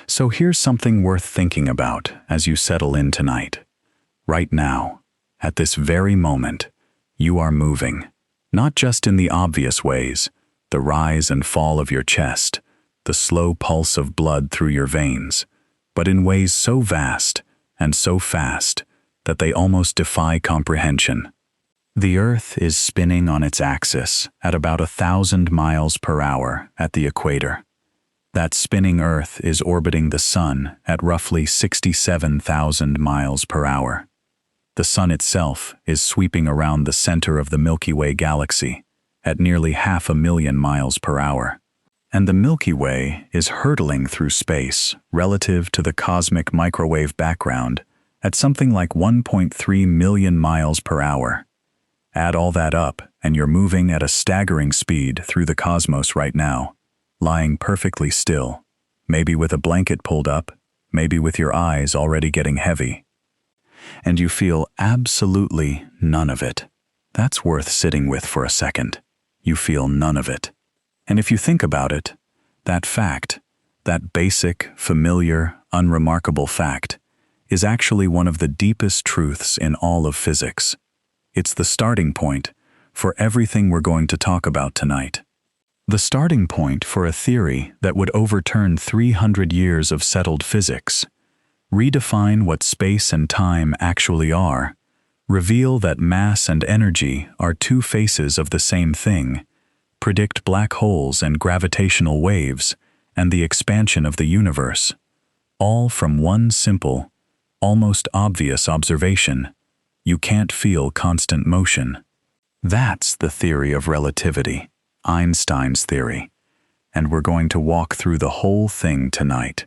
So here's something worth thinking about as you settle in tonight. Right now, at this very moment, you are moving, not just in the obvious ways, the rise and fall of your chest, the slow pulse of blood through your veins, but in ways so vast and so fast that they almost defy comprehension. The Earth is spinning on its axis at about 1,000 miles per hour at the equator. That spinning Earth is orbiting the Sun at roughly 67,000 miles per hour. The Sun itself is sweeping around the center of the Milky Way galaxy at nearly 500,000 miles per hour. And the Milky Way is hurtling through space relative to the cosmic microwave background at something like 1.3 million miles per hour. Add all that up, and you're moving at a staggering speed through the cosmos right now, lying perfectly still, maybe with a blanket pulled up, maybe with your eyes already getting heavy. And you feel absolutely none of it. That's worth sitting with for a second. You feel none of it. And if you think about it, that fact, that basic, familiar, unremarkable fact, is actually one of the deepest truths in all of physics. It's the starting point for everything we're going to talk about tonight. The starting point for a theory that would overturn 300 years of settled physics, redefine what space and time actually are, reveal that mass and energy are two faces of the same thing, predict black holes and gravitational waves and the expansion of the universe, all from one simple, almost obvious observation: you can't feel constant motion. That's the theory of relativity, Einstein's theory, and we're going to walk through the whole thing tonight,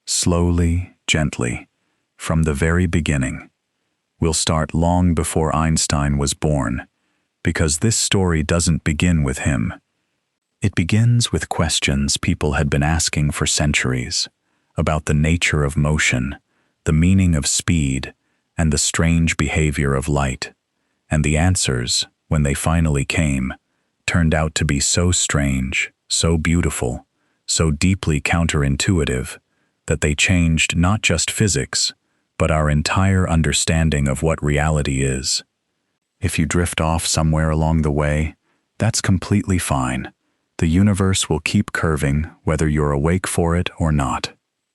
slowly, gently, from the very beginning. We'll start long before Einstein was born, because this story doesn't begin with him. It begins with questions people had been asking for centuries about the nature of motion, the meaning of speed, and the strange behavior of light. And the answers, when they finally came, turned out to be so strange, so beautiful, so deeply counterintuitive, that they changed not just physics, but our entire understanding of what reality is. If you drift off somewhere along the way, that's completely fine. The universe will keep curving whether you're awake for it or not.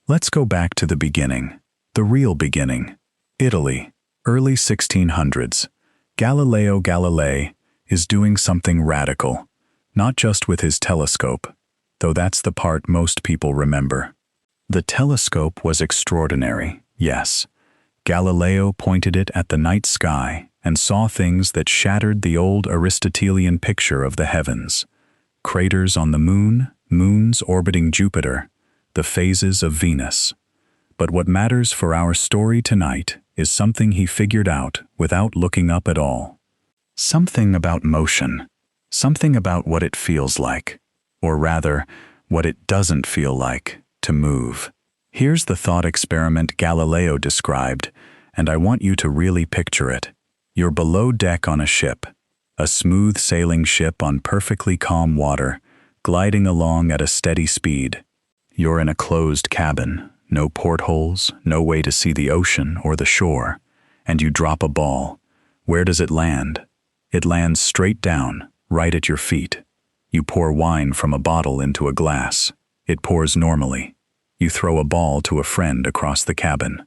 Let's go back to the beginning, the real beginning. Italy, early 1600s. Galileo Galilei is doing something radical, not just with his telescope, though that's the part most people remember. The telescope was extraordinary, yes. Galileo pointed it at the night sky and saw things that shattered the old Aristotelian picture of the heavens. Craters on the moon, moons orbiting Jupiter, the phases of Venus. But what matters for our story tonight is something he figured out without looking up at all. Something about motion. Something about what it feels like, or rather, what it doesn't feel like, to move. Here's the thought experiment Galileo described, and I want you to really picture it. You're below deck on a ship, a smooth sailing ship on perfectly calm water, gliding along at a steady speed. You're in a closed cabin, no portholes, no way to see the ocean or the shore, and you drop a ball. Where does it land? It lands straight down, right at your feet. You pour wine from a bottle into a glass. It pours normally. You throw a ball to a friend across the cabin.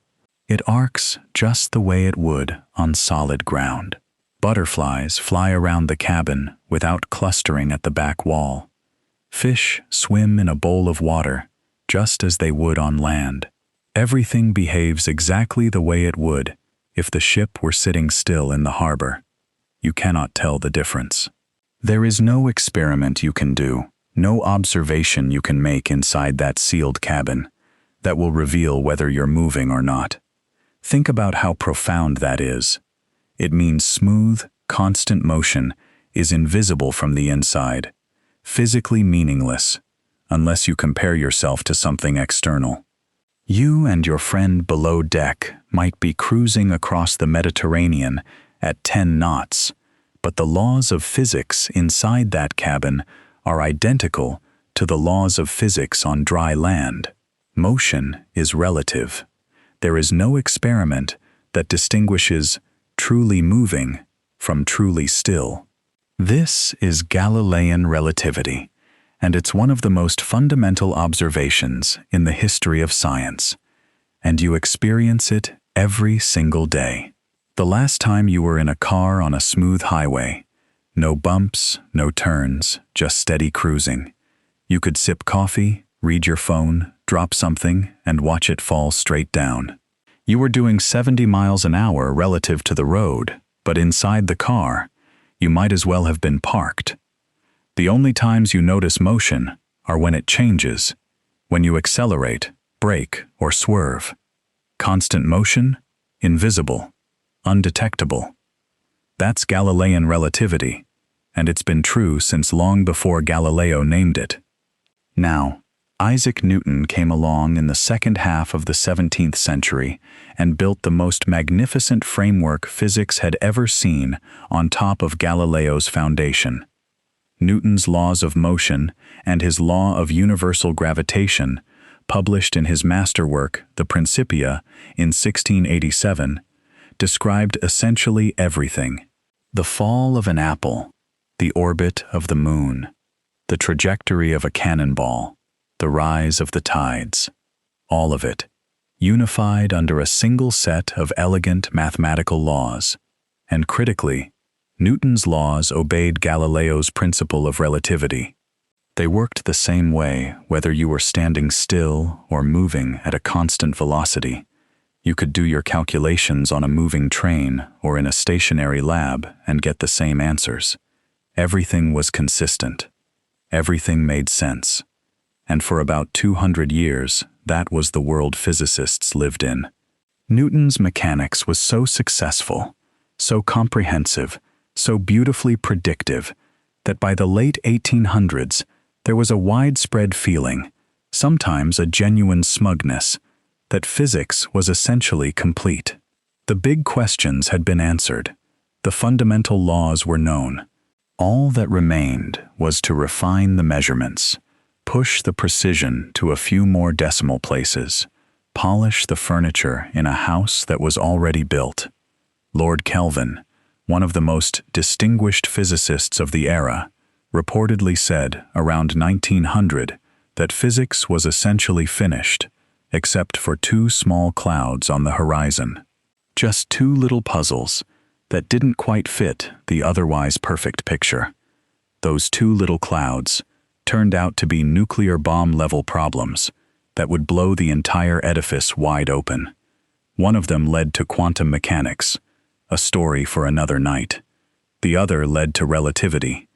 It arcs just the way it would on solid ground. Butterflies fly around the cabin without clustering at the back wall. Fish swim in a bowl of water, just as they would on land. Everything behaves exactly the way it would if the ship were sitting still in the harbor. You cannot tell the difference. There is no experiment you can do, no observation you can make inside that sealed cabin that will reveal whether you're moving or not. Think about how profound that is. It means smooth, constant motion is invisible from the inside, physically meaningless, unless you compare yourself to something external. You and your friend below deck might be cruising across the Mediterranean at 10 knots, but the laws of physics inside that cabin are identical to the laws of physics on dry land. Motion is relative. There is no experiment that distinguishes truly moving from truly still. This is Galilean relativity, and it's one of the most fundamental observations in the history of science, and you experience it every single day. The last time you were in a car on a smooth highway, no bumps, no turns, just steady cruising. You could sip coffee, read your phone, drop something, and watch it fall straight down. You were doing 70 miles an hour relative to the road, but inside the car, you might as well have been parked. The only times you notice motion are when it changes, when you accelerate, brake, or swerve. Constant motion, invisible, undetectable. That's Galilean relativity, and it's been true since long before Galileo named it. Now, Isaac Newton came along in the second half of the 17th century and built the most magnificent framework physics had ever seen on top of Galileo's foundation. Newton's laws of motion and his law of universal gravitation, published in his masterwork, the Principia, in 1687, described essentially everything: the fall of an apple, the orbit of the moon, the trajectory of a cannonball, the rise of the tides, all of it, unified under a single set of elegant mathematical laws. And critically, Newton's laws obeyed Galileo's principle of relativity. They worked the same way whether you were standing still or moving at a constant velocity. You could do your calculations on a moving train or in a stationary lab and get the same answers. Everything was consistent. Everything made sense. And for about 200 years, that was the world physicists lived in. Newton's mechanics was so successful, so comprehensive, so beautifully predictive, that by the late 1800s, there was a widespread feeling, sometimes a genuine smugness, that physics was essentially complete. The big questions had been answered. The fundamental laws were known. All that remained was to refine the measurements, push the precision to a few more decimal places, polish the furniture in a house that was already built. Lord Kelvin, one of the most distinguished physicists of the era, reportedly said around 1900 that physics was essentially finished, except for two small clouds on the horizon. Just two little puzzles that didn't quite fit the otherwise perfect picture. Those two little clouds turned out to be nuclear bomb-level problems that would blow the entire edifice wide open. One of them led to quantum mechanics, a story for another night. The other led to relativity,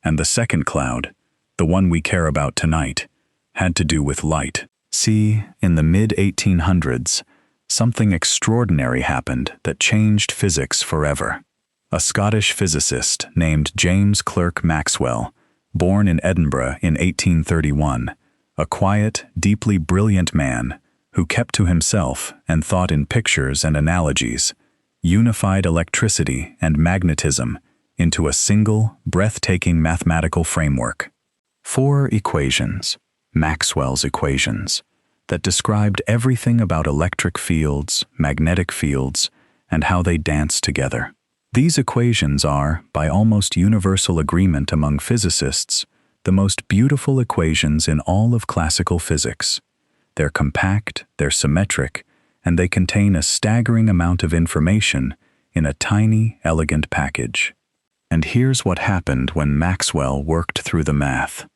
and the second cloud, the one we care about tonight, had to do with light. See, in the mid-1800s, something extraordinary happened that changed physics forever. A Scottish physicist named James Clerk Maxwell, born in Edinburgh in 1831, a quiet, deeply brilliant man who kept to himself and thought in pictures and analogies, unified electricity and magnetism into a single, breathtaking mathematical framework. 4 equations, Maxwell's equations, that described everything about electric fields, magnetic fields, and how they dance together. These equations are, by almost universal agreement among physicists, the most beautiful equations in all of classical physics. They're compact, they're symmetric, and they contain a staggering amount of information in a tiny, elegant package. And here's what happened when Maxwell worked through the math.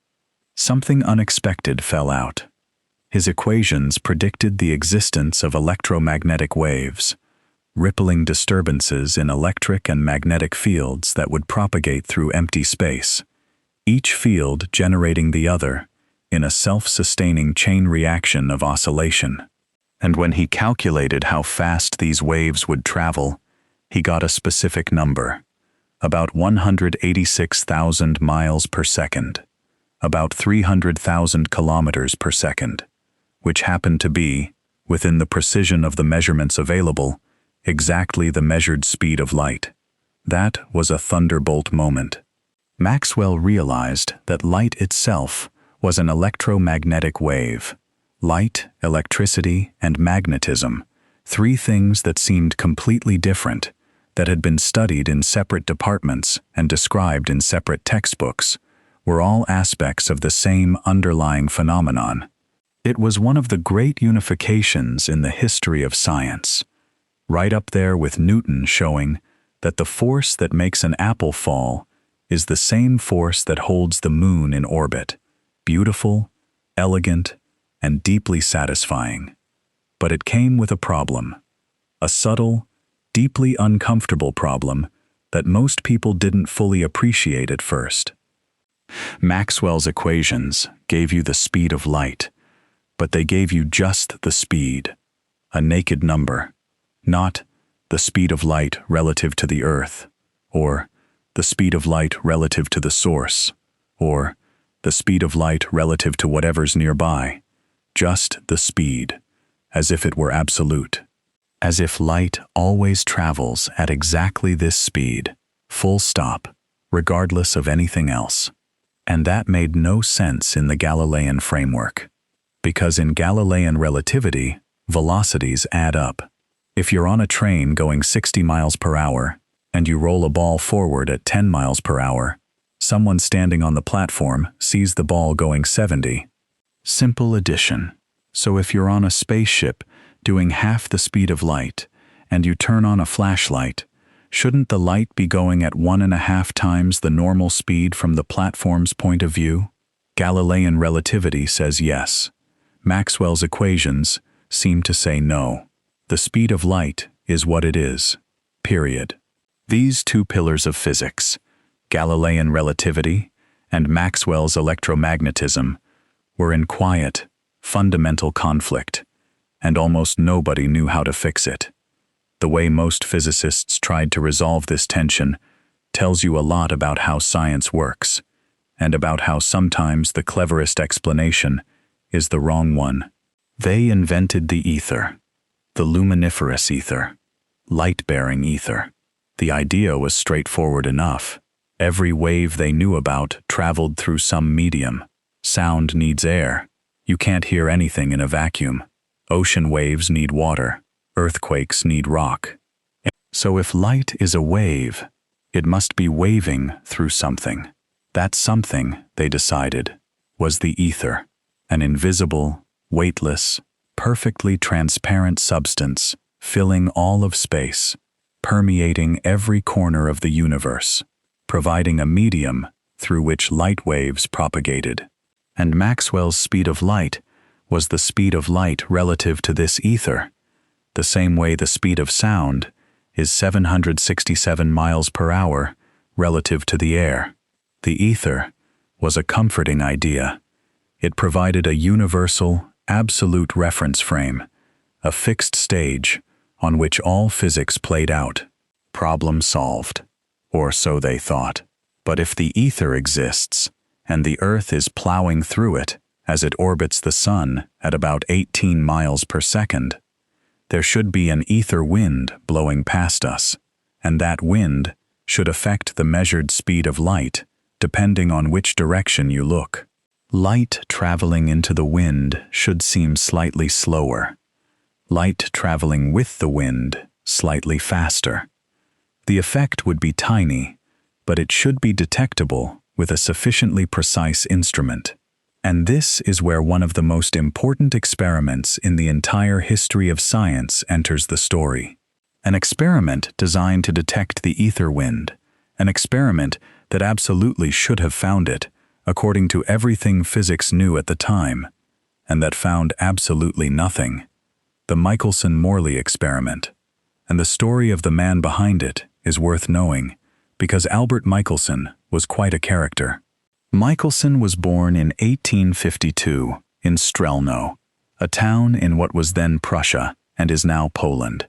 Something unexpected fell out. His equations predicted the existence of electromagnetic waves, rippling disturbances in electric and magnetic fields that would propagate through empty space, each field generating the other in a self-sustaining chain reaction of oscillation. And when he calculated how fast these waves would travel, he got a specific number, about 186,000 miles per second, about 300,000 kilometers per second, which happened to be, within the precision of the measurements available, exactly the measured speed of light. That was a thunderbolt moment. Maxwell realized that light itself was an electromagnetic wave, light, electricity, and magnetism, three things that seemed completely different, that had been studied in separate departments and described in separate textbooks, were all aspects of the same underlying phenomenon. It was one of the great unifications in the history of science, right up there with Newton showing that the force that makes an apple fall is the same force that holds the moon in orbit, beautiful, elegant, and deeply satisfying. But it came with a problem, a subtle, deeply uncomfortable problem that most people didn't fully appreciate at first. Maxwell's equations gave you the speed of light, but they gave you just the speed, a naked number, not the speed of light relative to the Earth, or the speed of light relative to the source, or the speed of light relative to whatever's nearby, just the speed, as if it were absolute, as if light always travels at exactly this speed, full stop, regardless of anything else. And that made no sense in the Galilean framework, because in Galilean relativity, velocities add up. If you're on a train going 60 miles per hour and you roll a ball forward at 10 miles per hour, someone standing on the platform sees the ball going 70. Simple addition. So if you're on a spaceship doing half the speed of light and you turn on a flashlight, shouldn't the light be going at 1.5 times the normal speed from the platform's point of view? Galilean relativity says yes. Maxwell's equations seem to say no. The speed of light is what it is, period. These two pillars of physics, Galilean relativity and Maxwell's electromagnetism, were in quiet, fundamental conflict, and almost nobody knew how to fix it. The way most physicists tried to resolve this tension tells you a lot about how science works, and about how sometimes the cleverest explanation is the wrong one. They invented the ether, the luminiferous ether, light-bearing ether. The idea was straightforward enough. Every wave they knew about traveled through some medium. Sound needs air. You can't hear anything in a vacuum. Ocean waves need water. Earthquakes need rock. So if light is a wave, it must be waving through something. That something, they decided, was the ether, an invisible, weightless, perfectly transparent substance filling all of space, permeating every corner of the universe, providing a medium through which light waves propagated. And Maxwell's speed of light was the speed of light relative to this ether, the same way the speed of sound is 767 miles per hour relative to the air. The ether was a comforting idea. It provided a universal, absolute reference frame, a fixed stage on which all physics played out. Problem solved, or so they thought. But if the ether exists, and the Earth is plowing through it as it orbits the Sun at about 18 miles per second, there should be an ether wind blowing past us, and that wind should affect the measured speed of light, depending on which direction you look. Light traveling into the wind should seem slightly slower. Light traveling with the wind slightly faster. The effect would be tiny, but it should be detectable with a sufficiently precise instrument. And this is where one of the most important experiments in the entire history of science enters the story. An experiment designed to detect the ether wind, an experiment that absolutely should have found it, according to everything physics knew at the time, and that found absolutely nothing. The Michelson-Morley experiment. And the story of the man behind it is worth knowing, because Albert Michelson was quite a character. Michelson was born in 1852 in Strelno, a town in what was then Prussia and is now Poland.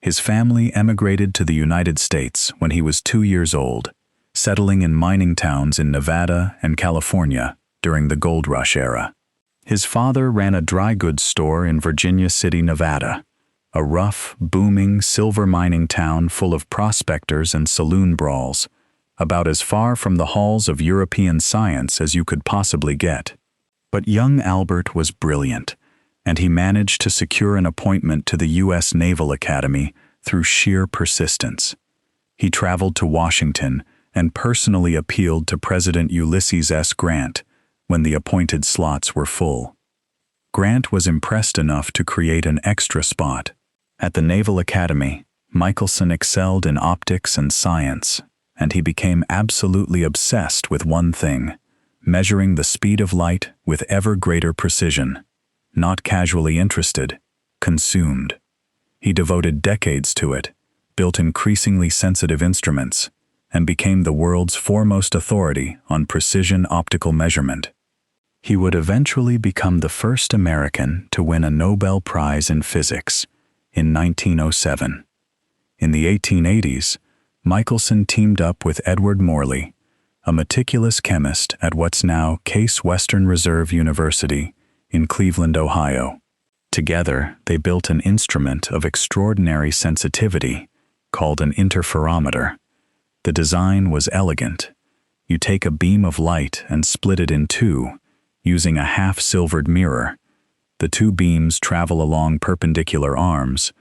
His family emigrated to the United States when he was 2 years old, settling in mining towns in Nevada and California during the gold rush era. His father ran a dry goods store in Virginia City, Nevada, a rough, booming silver mining town full of prospectors and saloon brawls, about as far from the halls of European science as you could possibly get. But young Albert was brilliant and he managed to secure an appointment to the U.S. Naval Academy through sheer persistence. He traveled to Washington and personally appealed to President Ulysses S. Grant when the appointed slots were full. Grant was impressed enough to create an extra spot. At the Naval Academy, Michelson excelled in optics and science, and he became absolutely obsessed with one thing: measuring the speed of light with ever greater precision. Not casually interested, consumed. He devoted decades to it, built increasingly sensitive instruments, and became the world's foremost authority on precision optical measurement. He would eventually become the first American to win a Nobel Prize in physics in 1907. In the 1880s, Michelson teamed up with Edward Morley, a meticulous chemist at what's now Case Western Reserve University in Cleveland, Ohio. Together, they built an instrument of extraordinary sensitivity called an interferometer. The design was elegant. You take a beam of light and split it in two, using a half-silvered mirror. The two beams travel along perpendicular arms,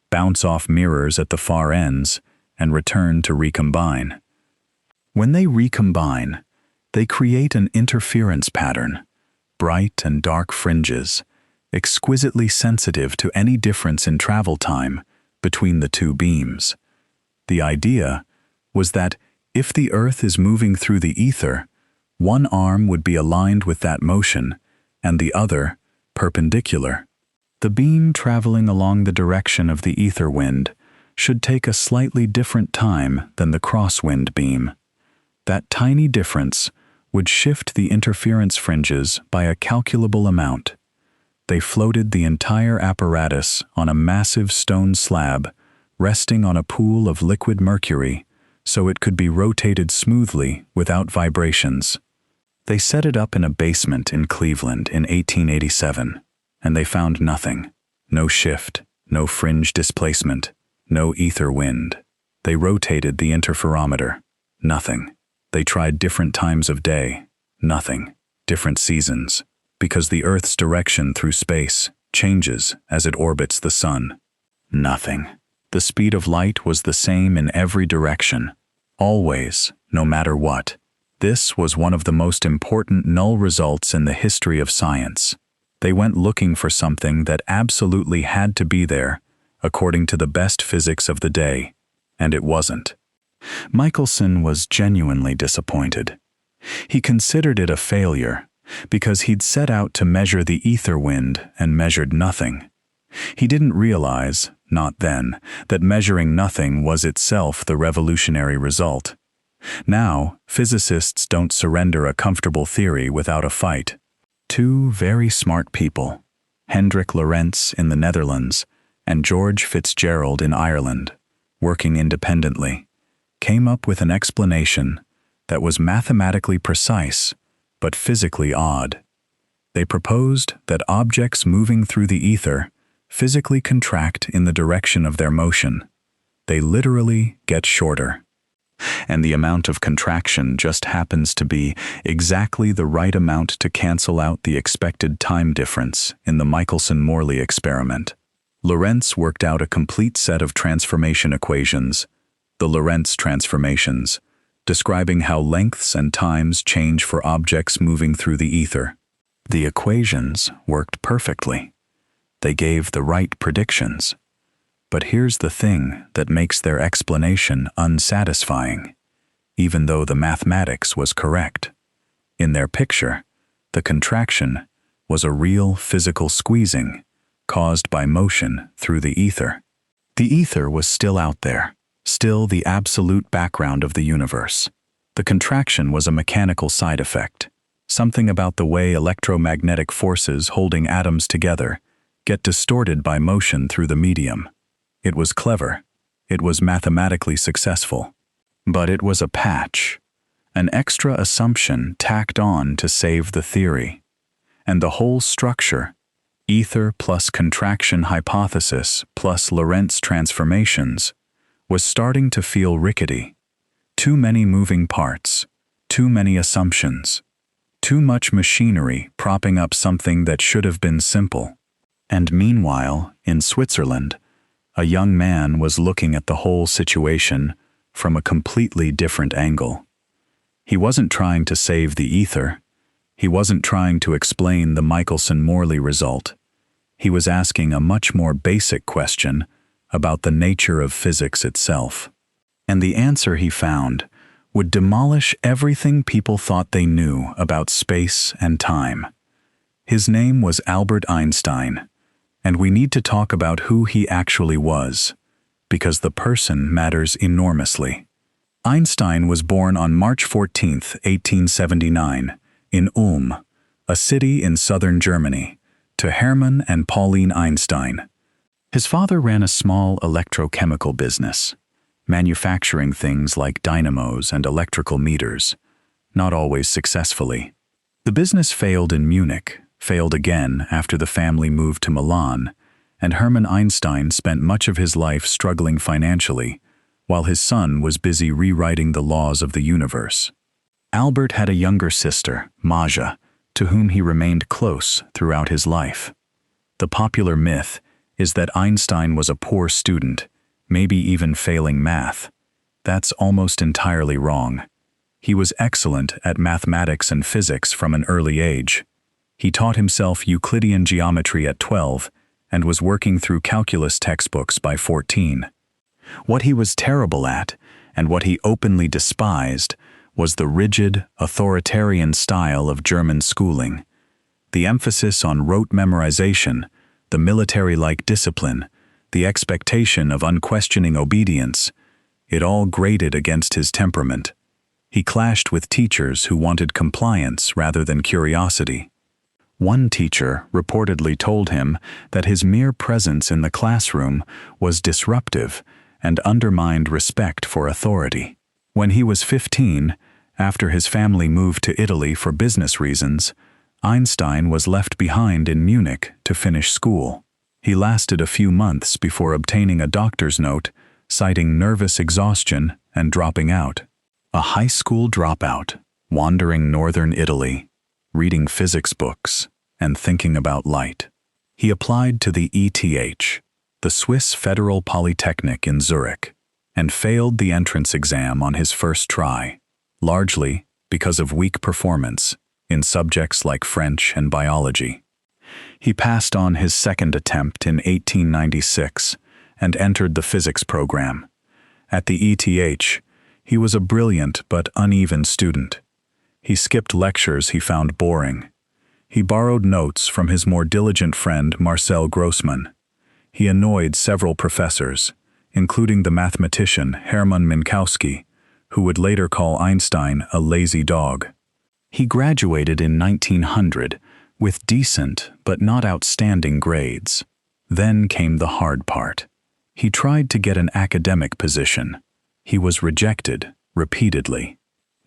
bounce off mirrors at the far ends, and return to recombine. When they recombine, they create an interference pattern, bright and dark fringes, exquisitely sensitive to any difference in travel time between the two beams. The idea was that if the Earth is moving through the ether, one arm would be aligned with that motion and the other perpendicular. The beam traveling along the direction of the ether wind should take a slightly different time than the crosswind beam. That tiny difference would shift the interference fringes by a calculable amount. They floated the entire apparatus on a massive stone slab resting on a pool of liquid mercury so it could be rotated smoothly without vibrations. They set it up in a basement in Cleveland in 1887, and they found nothing. No shift, no fringe displacement, no ether wind. They rotated the interferometer. Nothing. They tried different times of day. Nothing. Different seasons. Because the Earth's direction through space changes as it orbits the sun. Nothing. The speed of light was the same in every direction. Always, no matter what. This was one of the most important null results in the history of science. They went looking for something that absolutely had to be there, according to the best physics of the day, and it wasn't. Michelson was genuinely disappointed. He considered it a failure, because he'd set out to measure the ether wind and measured nothing. He didn't realize, not then, that measuring nothing was itself the revolutionary result. Now, physicists don't surrender a comfortable theory without a fight. Two very smart people, Hendrik Lorentz in the Netherlands and George Fitzgerald in Ireland, working independently, came up with an explanation that was mathematically precise but physically odd. They proposed that objects moving through the ether physically contract in the direction of their motion. They literally get shorter. And the amount of contraction just happens to be exactly the right amount to cancel out the expected time difference in the Michelson-Morley experiment. Lorentz worked out a complete set of transformation equations, the Lorentz transformations, describing how lengths and times change for objects moving through the ether. The equations worked perfectly. They gave the right predictions. But here's the thing that makes their explanation unsatisfying, even though the mathematics was correct. In their picture, the contraction was a real physical squeezing caused by motion through the ether. The ether was still out there, still the absolute background of the universe. The contraction was a mechanical side effect, something about the way electromagnetic forces holding atoms together get distorted by motion through the medium. It was clever. It was mathematically successful. But it was a patch, an extra assumption tacked on to save the theory. And the whole structure, ether plus contraction hypothesis plus Lorentz transformations, was starting to feel rickety. Too many moving parts, too many assumptions, too much machinery propping up something that should have been simple. And meanwhile, in Switzerland, a young man was looking at the whole situation from a completely different angle. He wasn't trying to save the ether. He wasn't trying to explain the Michelson-Morley result. He was asking a much more basic question about the nature of physics itself. And the answer he found would demolish everything people thought they knew about space and time. His name was Albert Einstein, and we need to talk about who he actually was, because the person matters enormously. Einstein was born on March 14, 1879, in Ulm, a city in southern Germany, to Hermann and Pauline Einstein. His father ran a small electrochemical business, manufacturing things like dynamos and electrical meters, not always successfully. The business failed in Munich, failed again after the family moved to Milan, and Hermann Einstein spent much of his life struggling financially, while his son was busy rewriting the laws of the universe. Albert had a younger sister, Maja, to whom he remained close throughout his life. The popular myth is that Einstein was a poor student, maybe even failing math. That's almost entirely wrong. He was excellent at mathematics and physics from an early age. He taught himself Euclidean geometry at 12 and was working through calculus textbooks by 14. What he was terrible at, and what he openly despised, was the rigid, authoritarian style of German schooling. The emphasis on rote memorization, the military-like discipline, the expectation of unquestioning obedience, it all grated against his temperament. He clashed with teachers who wanted compliance rather than curiosity. One teacher reportedly told him that his mere presence in the classroom was disruptive and undermined respect for authority. When he was 15, after his family moved to Italy for business reasons, Einstein was left behind in Munich to finish school. He lasted a few months before obtaining a doctor's note, citing nervous exhaustion and dropping out. A high school dropout, wandering northern Italy, reading physics books, and thinking about light. He applied to the ETH, the Swiss Federal Polytechnic in Zurich, and failed the entrance exam on his first try, largely because of weak performance in subjects like French and biology. He passed on his second attempt in 1896 and entered the physics program. At the ETH, he was a brilliant but uneven student. He skipped lectures he found boring. He borrowed notes from his more diligent friend Marcel Grossmann. He annoyed several professors, including the mathematician Hermann Minkowski, who would later call Einstein a lazy dog. He graduated in 1900 with decent but not outstanding grades. Then came the hard part. He tried to get an academic position. He was rejected repeatedly.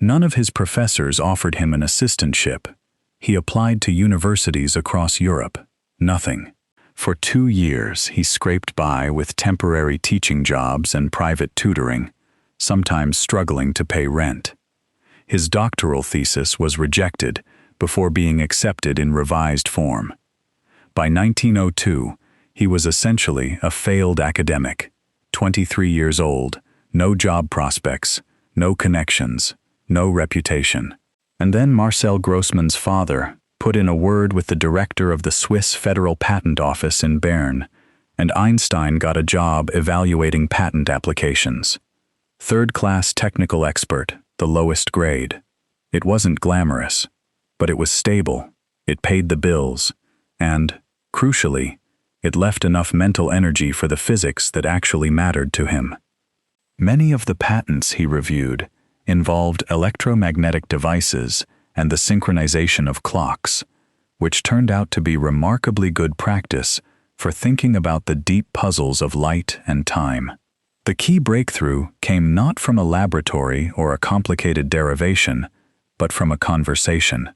None of his professors offered him an assistantship. He applied to universities across Europe. Nothing. For 2 years, he scraped by with temporary teaching jobs and private tutoring, sometimes struggling to pay rent. His doctoral thesis was rejected before being accepted in revised form. By 1902, he was essentially a failed academic, 23 years old, no job prospects, no connections, no reputation. And then Marcel Grossmann's father put in a word with the director of the Swiss Federal Patent Office in Bern, and Einstein got a job evaluating patent applications. Third-class technical expert, the lowest grade. It wasn't glamorous, but it was stable, it paid the bills, and, crucially, it left enough mental energy for the physics that actually mattered to him. Many of the patents he reviewed involved electromagnetic devices and the synchronization of clocks, which turned out to be remarkably good practice for thinking about the deep puzzles of light and time. The key breakthrough came not from a laboratory or a complicated derivation, but from a conversation.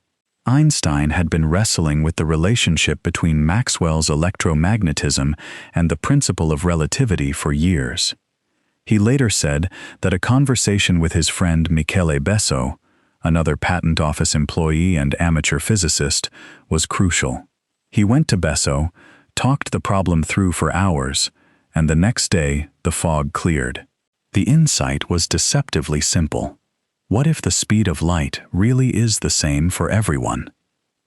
Einstein had been wrestling with the relationship between Maxwell's electromagnetism and the principle of relativity for years. He later said that a conversation with his friend Michele Besso, another patent office employee and amateur physicist, was crucial. He went to Besso, talked the problem through for hours, and the next day the fog cleared. The insight was deceptively simple. What if the speed of light really is the same for everyone?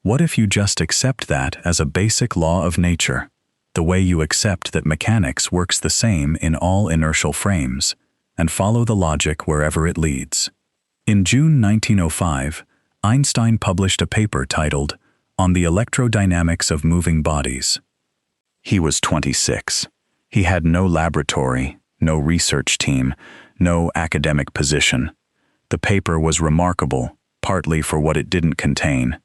What if you just accept that as a basic law of nature, the way you accept that mechanics works the same in all inertial frames, and follow the logic wherever it leads? In June 1905, Einstein published a paper titled On the Electrodynamics of Moving Bodies. He was 26. He had no laboratory, no research team, no academic position. The paper was remarkable, partly for what it didn't contain.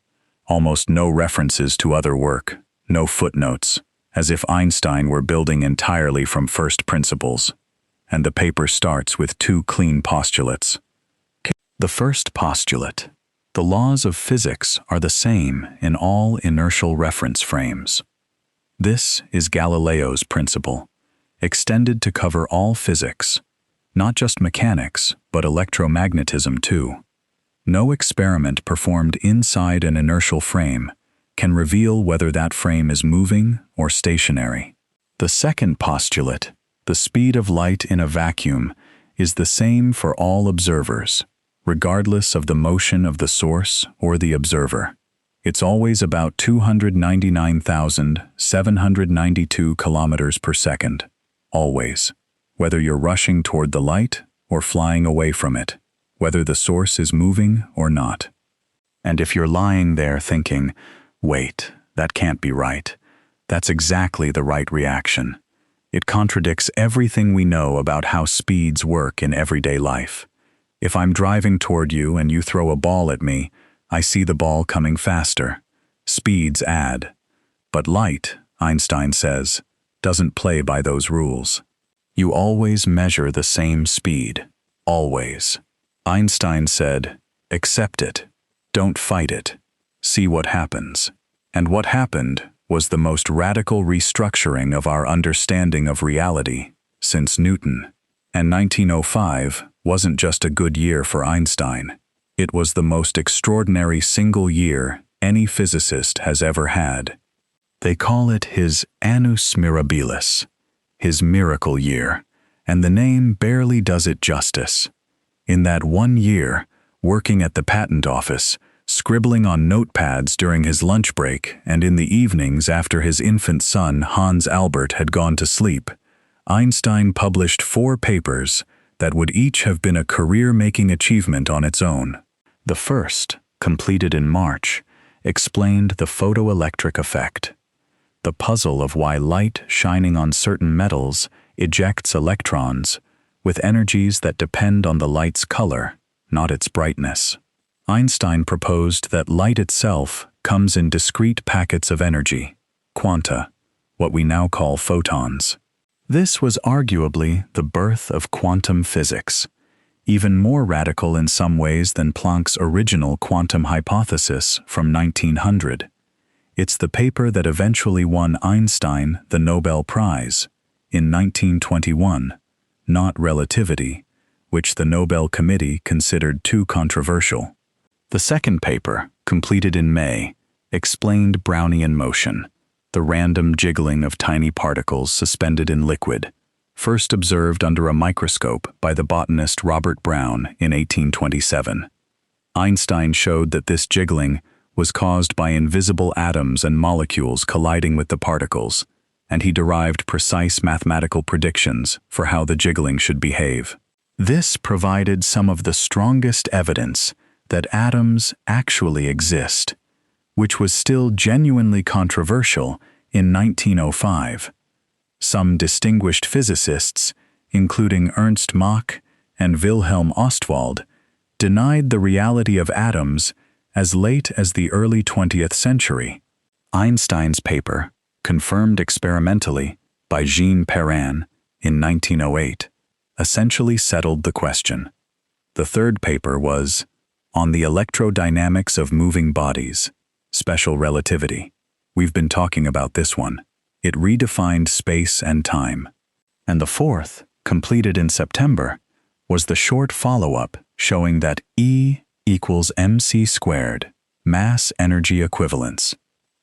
Almost no references to other work, no footnotes, as if Einstein were building entirely from first principles. And the paper starts with two clean postulates. The first postulate: the laws of physics are the same in all inertial reference frames. This is Galileo's principle, extended to cover all physics, not just mechanics, but electromagnetism too. No experiment performed inside an inertial frame can reveal whether that frame is moving or stationary. The second postulate, the speed of light in a vacuum, is the same for all observers, regardless of the motion of the source or the observer. It's always about 299,792 kilometers per second. Always. Whether you're rushing toward the light or flying away from it. Whether the source is moving or not. And if you're lying there thinking, wait, that can't be right, that's exactly the right reaction. It contradicts everything we know about how speeds work in everyday life. If I'm driving toward you and you throw a ball at me, I see the ball coming faster. Speeds add. But light, Einstein says, doesn't play by those rules. You always measure the same speed. Always. Einstein said, accept it. Don't fight it. See what happens. And what happened was the most radical restructuring of our understanding of reality since Newton. And 1905 wasn't just a good year for Einstein. It was the most extraordinary single year any physicist has ever had. They call it his annus mirabilis, his miracle year, and the name barely does it justice. In that 1 year, working at the patent office, scribbling on notepads during his lunch break and in the evenings after his infant son Hans Albert had gone to sleep, Einstein published 4 papers that would each have been a career-making achievement on its own. The first, completed in March, explained the photoelectric effect, the puzzle of why light shining on certain metals ejects electrons with energies that depend on the light's color, not its brightness. Einstein proposed that light itself comes in discrete packets of energy, quanta, what we now call photons. This was arguably the birth of quantum physics, even more radical in some ways than Planck's original quantum hypothesis from 1900. It's the paper that eventually won Einstein the Nobel Prize in 1921, not Relativity, which the Nobel Committee considered too controversial. The second paper, completed in May, explained Brownian motion, the random jiggling of tiny particles suspended in liquid, first observed under a microscope by the botanist Robert Brown in 1827. Einstein showed that this jiggling was caused by invisible atoms and molecules colliding with the particles, and he derived precise mathematical predictions for how the jiggling should behave. This provided some of the strongest evidence that atoms actually exist, which was still genuinely controversial in 1905. Some distinguished physicists, including Ernst Mach and Wilhelm Ostwald, denied the reality of atoms as late as the early 20th century. Einstein's paper, confirmed experimentally by Jean Perrin in 1908, essentially settled the question. The third paper was On the Electrodynamics of Moving Bodies, Special Relativity. We've been talking about this one. It redefined space and time. And the fourth, completed in September, was the short follow-up showing that E equals mc squared, mass-energy equivalence.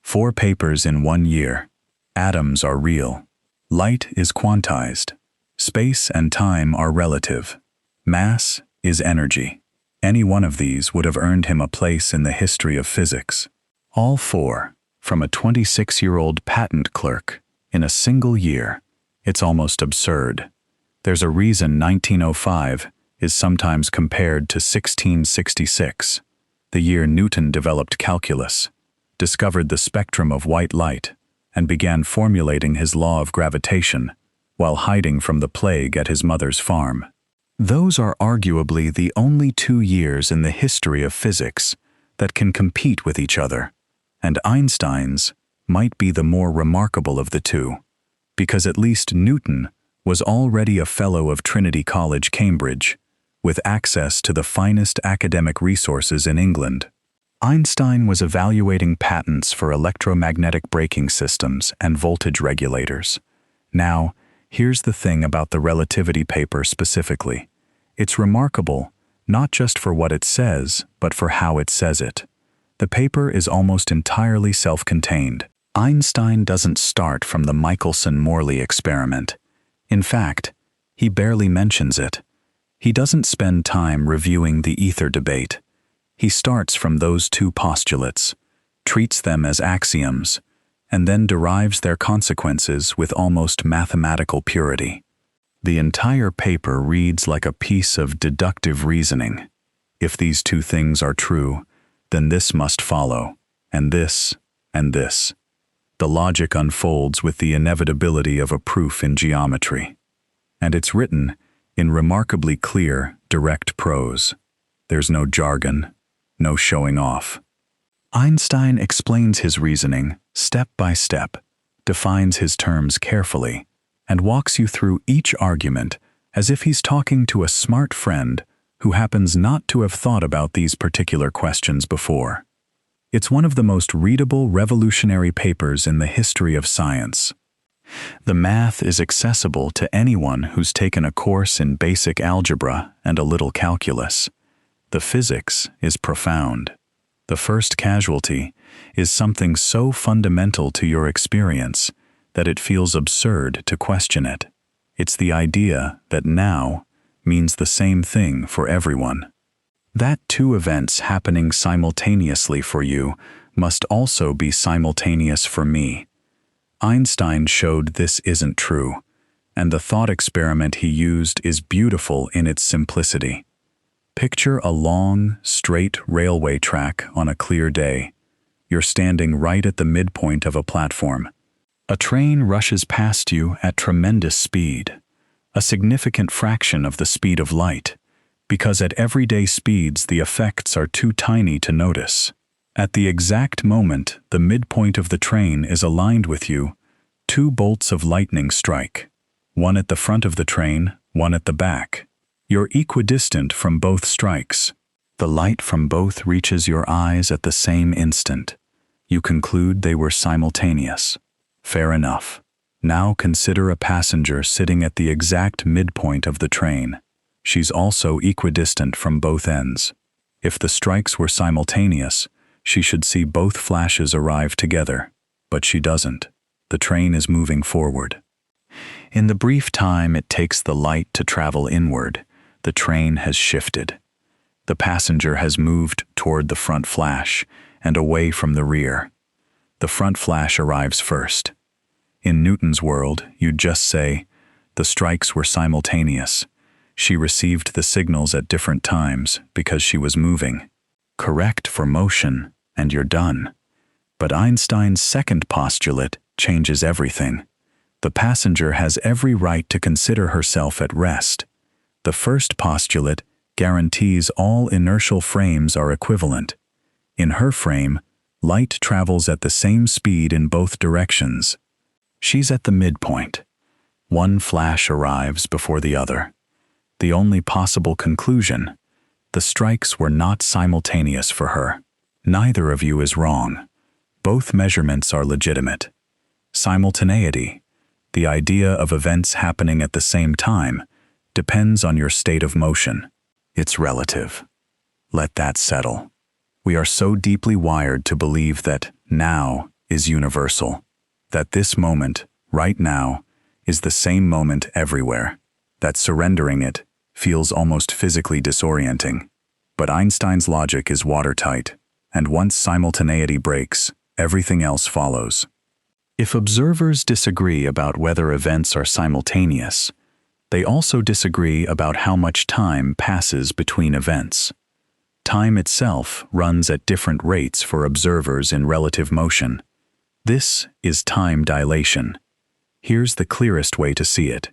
4 papers in 1 year. Atoms are real. Light is quantized. Space and time are relative. Mass is energy. Any one of these would have earned him a place in the history of physics. All four, from a 26-year-old patent clerk, in a single year. It's almost absurd. There's a reason 1905 is sometimes compared to 1666, the year Newton developed calculus, discovered the spectrum of white light, and began formulating his law of gravitation while hiding from the plague at his mother's farm. Those are arguably the only 2 years in the history of physics that can compete with each other, and Einstein's might be the more remarkable of the two, because at least Newton was already a fellow of Trinity College, Cambridge, with access to the finest academic resources in England. Einstein was evaluating patents for electromagnetic braking systems and voltage regulators. Now, here's the thing about the relativity paper specifically. It's remarkable, not just for what it says, but for how it says it. The paper is almost entirely self-contained. Einstein doesn't start from the Michelson-Morley experiment. In fact, he barely mentions it. He doesn't spend time reviewing the ether debate. He starts from those two postulates, treats them as axioms, and then derives their consequences with almost mathematical purity. The entire paper reads like a piece of deductive reasoning. If these two things are true, then this must follow, and this, and this. The logic unfolds with the inevitability of a proof in geometry. And it's written in remarkably clear, direct prose. There's no jargon, no showing off. Einstein explains his reasoning step by step, defines his terms carefully, and walks you through each argument as if he's talking to a smart friend who happens not to have thought about these particular questions before. It's one of the most readable, revolutionary papers in the history of science. The math is accessible to anyone who's taken a course in basic algebra and a little calculus. The physics is profound. The first casualty is something so fundamental to your experience that it feels absurd to question it. It's the idea that now means the same thing for everyone. That two events happening simultaneously for you must also be simultaneous for me. Einstein showed this isn't true, and the thought experiment he used is beautiful in its simplicity. Picture a long, straight railway track on a clear day. You're standing right at the midpoint of a platform. A train rushes past you at tremendous speed, a significant fraction of the speed of light, because at everyday speeds the effects are too tiny to notice. At the exact moment the midpoint of the train is aligned with you, two bolts of lightning strike, one at the front of the train, one at the back. You're equidistant from both strikes. The light from both reaches your eyes at the same instant. You conclude they were simultaneous. Fair enough. Now consider a passenger sitting at the exact midpoint of the train. She's also equidistant from both ends. If the strikes were simultaneous, she should see both flashes arrive together, but she doesn't. The train is moving forward. In the brief time it takes the light to travel inward, the train has shifted. The passenger has moved toward the front flash and away from the rear. The front flash arrives first. In Newton's world, you'd just say, the strikes were simultaneous. She received the signals at different times because she was moving. Correct for motion, and you're done. But Einstein's second postulate changes everything. The passenger has every right to consider herself at rest. The first postulate guarantees all inertial frames are equivalent. In her frame, light travels at the same speed in both directions. She's at the midpoint. One flash arrives before the other. The only possible conclusion: the strikes were not simultaneous for her. Neither of you is wrong. Both measurements are legitimate. Simultaneity, the idea of events happening at the same time, depends on your state of motion. It's relative. Let that settle. We are so deeply wired to believe that now is universal. that this moment, right now, is the same moment everywhere, that surrendering it feels almost physically disorienting. But Einstein's logic is watertight, and once simultaneity breaks, everything else follows. If observers disagree about whether events are simultaneous, they also disagree about how much time passes between events. Time itself runs at different rates for observers in relative motion. This is time dilation. Here's the clearest way to see it.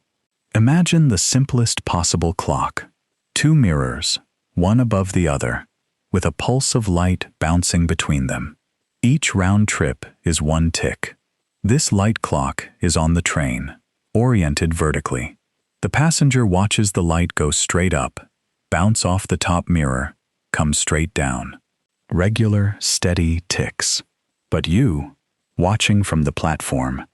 Imagine the simplest possible clock. Two mirrors, one above the other, with a pulse of light bouncing between them. Each round trip is one tick. This light clock is on the train, oriented vertically. The passenger watches the light go straight up, bounce off the top mirror, come straight down. Regular, steady ticks. But you, watching from the platform,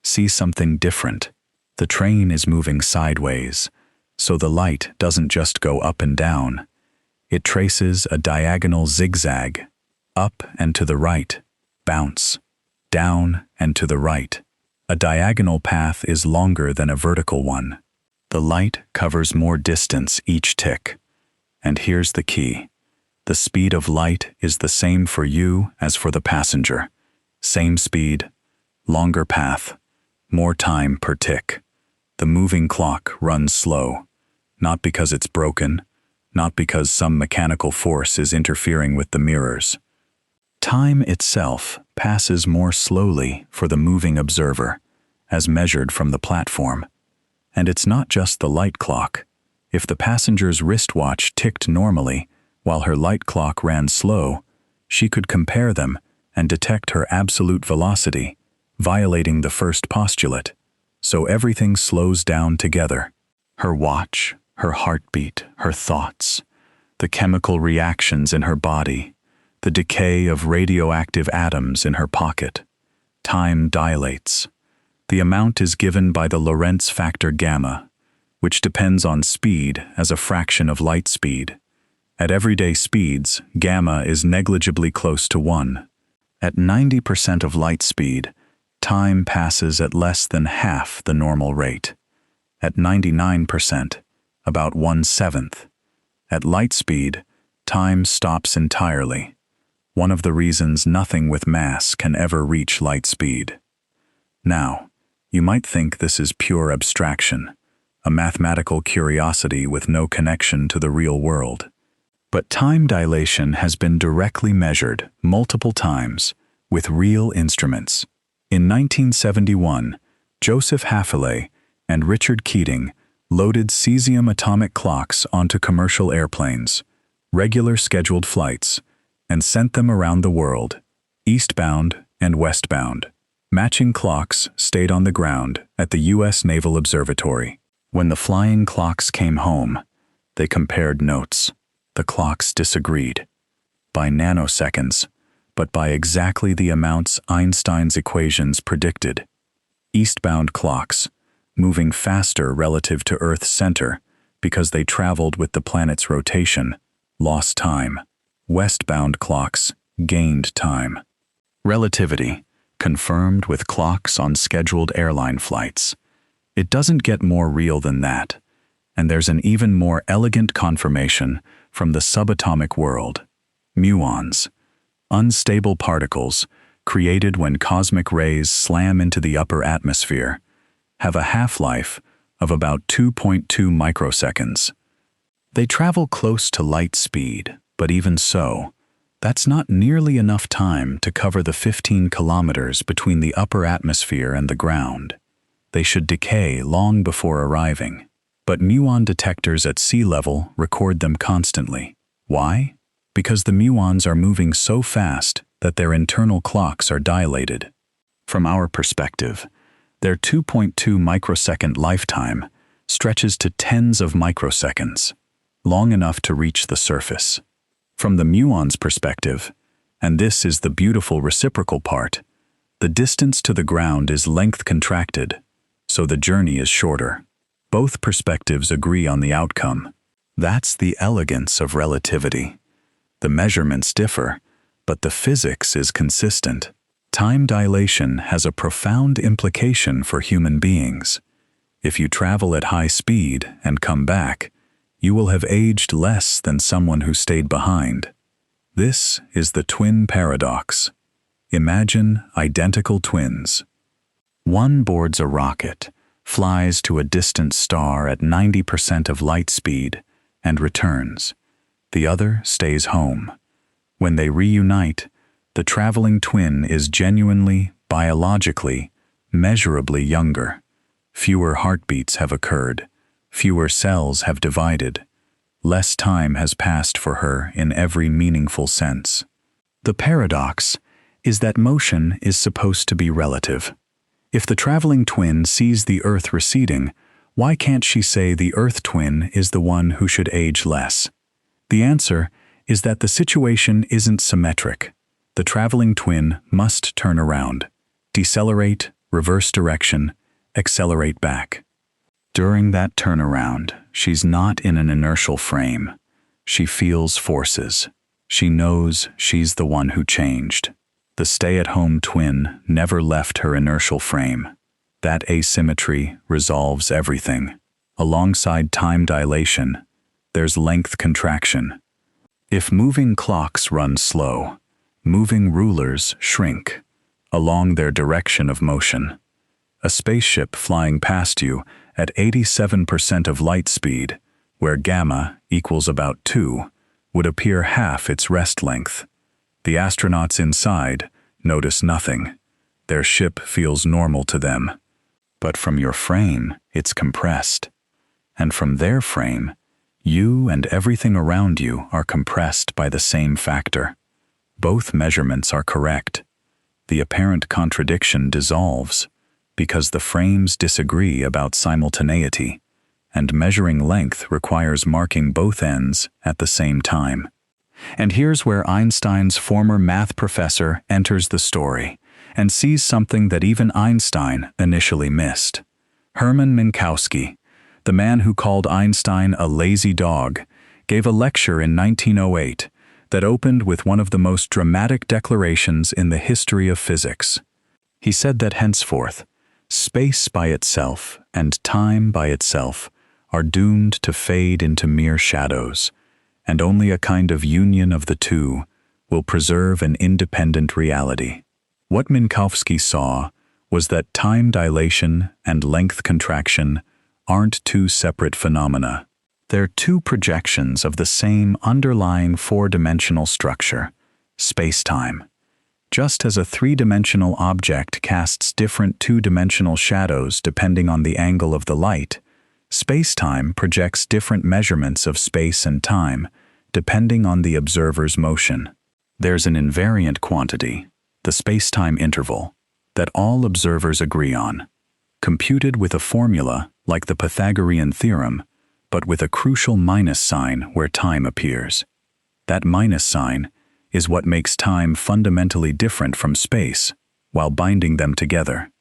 see something different. The train is moving sideways, so the light doesn't just go up and down. It traces a diagonal zigzag, up and to the right, bounce, down and to the right. A diagonal path is longer than a vertical one. The light covers more distance each tick. And here's the key. The speed of light is the same for you as for the passenger. Same speed, longer path, more time per tick. The moving clock runs slow, not because it's broken, not because some mechanical force is interfering with the mirrors. Time itself passes more slowly for the moving observer, as measured from the platform. And it's not just the light clock. If the passenger's wristwatch ticked normally, while her light clock ran slow, she could compare them and detect her absolute velocity, violating the first postulate. So everything slows down together. Her watch, her heartbeat, her thoughts, the chemical reactions in her body, the decay of radioactive atoms in her pocket. Time dilates. The amount is given by the Lorentz factor gamma, which depends on speed as a fraction of light speed. At everyday speeds, gamma is negligibly close to 1. At 90% of light speed, time passes at less than half the normal rate. At 99%, about 1/7. At light speed, time stops entirely. One of the reasons nothing with mass can ever reach light speed. Now, you might think this is pure abstraction, a mathematical curiosity with no connection to the real world. But time dilation has been directly measured multiple times with real instruments. In 1971, Joseph Hafele and Richard Keating loaded cesium atomic clocks onto commercial airplanes, regular scheduled flights, and sent them around the world, eastbound and westbound. Matching clocks stayed on the ground at the U.S. Naval Observatory. When the flying clocks came home, they compared notes. The clocks disagreed. By nanoseconds, but by exactly the amounts Einstein's equations predicted. Eastbound clocks, moving faster relative to Earth's center because they traveled with the planet's rotation, lost time. Westbound clocks gained time. Relativity, confirmed with clocks on scheduled airline flights. It doesn't get more real than that, and there's an even more elegant confirmation from the subatomic world. Muons, unstable particles created when cosmic rays slam into the upper atmosphere, have a half-life of about 2.2 microseconds. They travel close to light speed, but even so, that's not nearly enough time to cover the 15 kilometers between the upper atmosphere and the ground. They should decay long before arriving. But muon detectors at sea level record them constantly. Why? Because the muons are moving so fast that their internal clocks are dilated. From our perspective, their 2.2 microsecond lifetime stretches to tens of microseconds, long enough to reach the surface. From the muon's perspective, and this is the beautiful reciprocal part, the distance to the ground is length contracted, so the journey is shorter. Both perspectives agree on the outcome. That's the elegance of relativity. The measurements differ, but the physics is consistent. Time dilation has a profound implication for human beings. If you travel at high speed and come back, you will have aged less than someone who stayed behind. This is the twin paradox. Imagine identical twins. One boards a rocket, flies to a distant star at 90% of light speed, and returns. The other stays home. When they reunite, the traveling twin is genuinely, biologically, measurably younger. Fewer heartbeats have occurred. Fewer cells have divided. Less time has passed for her in every meaningful sense. The paradox is that motion is supposed to be relative. If the traveling twin sees the Earth receding, why can't she say the Earth twin is the one who should age less? The answer is that the situation isn't symmetric. The traveling twin must turn around, decelerate, reverse direction, accelerate back. During that turnaround, she's not in an inertial frame. She feels forces. She knows she's the one who changed. The stay-at-home twin never left her inertial frame. That asymmetry resolves everything. Alongside time dilation, there's length contraction. If moving clocks run slow, moving rulers shrink along their direction of motion. A spaceship flying past you at 87% of light speed, where gamma equals about 2, would appear half its rest length. The astronauts inside notice nothing. Their ship feels normal to them. But from your frame, it's compressed. And from their frame, you and everything around you are compressed by the same factor. Both measurements are correct. The apparent contradiction dissolves because the frames disagree about simultaneity, and measuring length requires marking both ends at the same time. And here's where Einstein's former math professor enters the story and sees something that even Einstein initially missed. Hermann Minkowski, the man who called Einstein a lazy dog, gave a lecture in 1908 that opened with one of the most dramatic declarations in the history of physics. He said that henceforth, space by itself and time by itself are doomed to fade into mere shadows, and only a kind of union of the two will preserve an independent reality. What Minkowski saw was that time dilation and length contraction aren't two separate phenomena. They're two projections of the same underlying four-dimensional structure, spacetime. Just as a three-dimensional object casts different two-dimensional shadows depending on the angle of the light, spacetime projects different measurements of space and time depending on the observer's motion. There's an invariant quantity, the spacetime interval, that all observers agree on, computed with a formula like the Pythagorean theorem, but with a crucial minus sign where time appears. That minus sign is what makes time fundamentally different from space, while binding them together.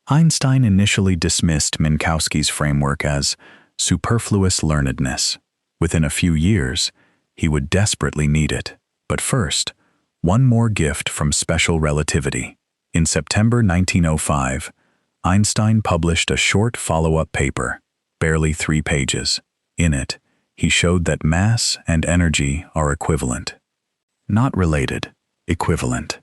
Einstein initially dismissed Minkowski's framework as superfluous learnedness. Within a few years, he would desperately need it. But first, one more gift from special relativity. In September 1905, Einstein published a short follow-up paper, barely 3 pages. In it, he showed that mass and energy are equivalent. Not related, equivalent.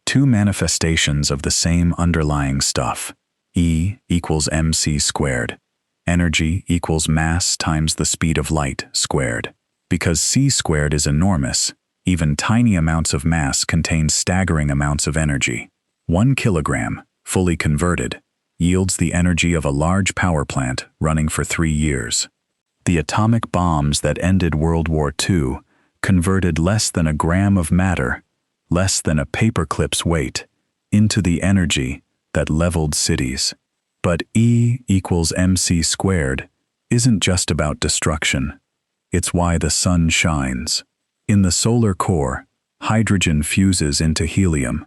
Two manifestations of the same underlying stuff. E equals mc squared. Energy equals mass times the speed of light squared. Because c squared is enormous, even tiny amounts of mass contain staggering amounts of energy. 1 kilogram, fully converted, yields the energy of a large power plant running for 3 years. The atomic bombs that ended World War II converted less than a gram of matter, less than a paperclip's weight, into the energy that leveled cities. But E equals mc squared isn't just about destruction. It's why the sun shines. In the solar core, hydrogen fuses into helium.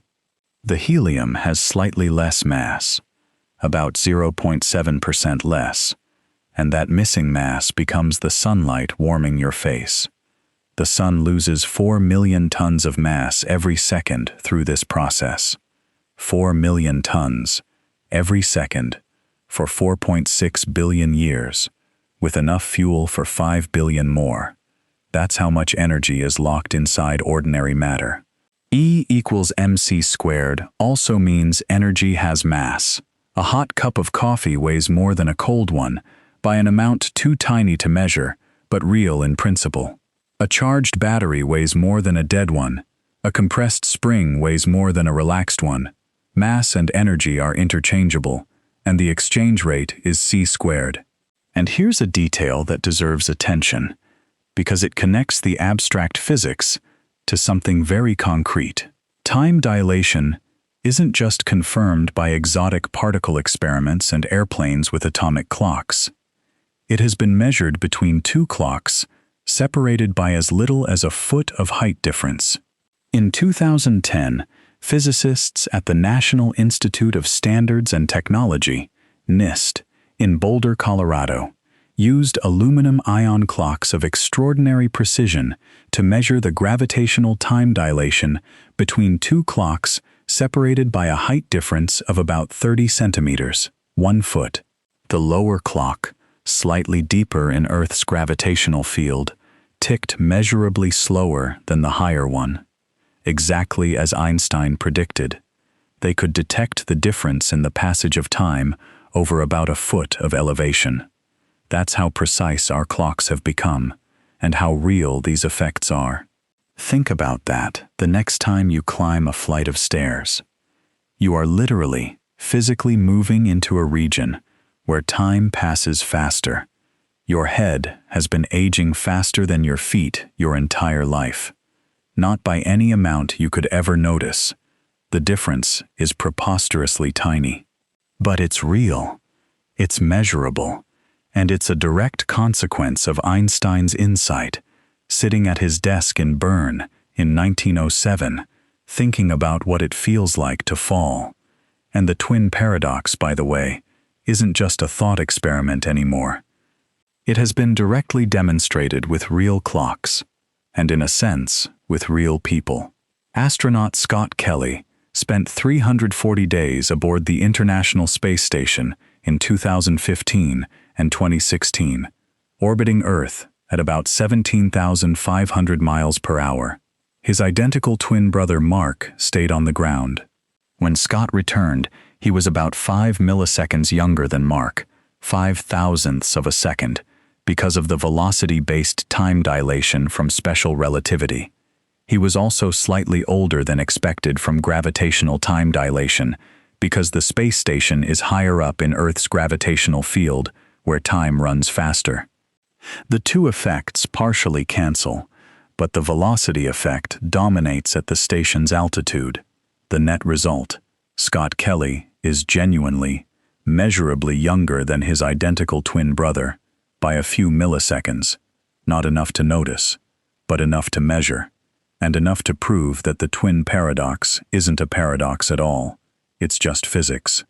The helium has slightly less mass, about 0.7% less, and that missing mass becomes the sunlight warming your face. The sun loses 4 million tons of mass every second through this process. 4 million tons, every second, for 4.6 billion years, with enough fuel for 5 billion more. That's how much energy is locked inside ordinary matter. E equals mc squared also means energy has mass. A hot cup of coffee weighs more than a cold one, by an amount too tiny to measure, but real in principle. A charged battery weighs more than a dead one. A compressed spring weighs more than a relaxed one. Mass and energy are interchangeable, and the exchange rate is c squared. And here's a detail that deserves attention, because it connects the abstract physics to something very concrete. Time dilation isn't just confirmed by exotic particle experiments and airplanes with atomic clocks. It has been measured between two clocks, separated by as little as a foot of height difference. In 2010, physicists at the National Institute of Standards and Technology, NIST, in Boulder, Colorado, used aluminum-ion clocks of extraordinary precision to measure the gravitational time dilation between two clocks separated by a height difference of about 30 centimeters, 1 foot. The lower clock, slightly deeper in Earth's gravitational field, ticked measurably slower than the higher one. Exactly as Einstein predicted, they could detect the difference in the passage of time over about a foot of elevation. That's how precise our clocks have become, and how real these effects are. Think about that the next time you climb a flight of stairs. You are literally, physically moving into a region where time passes faster. Your head has been aging faster than your feet your entire life. Not by any amount you could ever notice. The difference is preposterously tiny. But it's real. It's measurable. And it's a direct consequence of Einstein's insight, sitting at his desk in Bern in 1907, thinking about what it feels like to fall. And the twin paradox, by the way, isn't just a thought experiment anymore. It has been directly demonstrated with real clocks, and in a sense, with real people. Astronaut Scott Kelly spent 340 days aboard the International Space Station in 2015 and 2016, orbiting Earth at about 17,500 miles per hour. His identical twin brother Mark stayed on the ground. When Scott returned, he was about 5 milliseconds younger than Mark, 5/1000ths of a second, because of the velocity-based time dilation from special relativity. He was also slightly older than expected from gravitational time dilation, because the space station is higher up in Earth's gravitational field, where time runs faster. The two effects partially cancel, but the velocity effect dominates at the station's altitude. The net result, Scott Kelly is genuinely, measurably younger than his identical twin brother, by a few milliseconds, not enough to notice, but enough to measure, and enough to prove that the twin paradox isn't a paradox at all, it's just physics.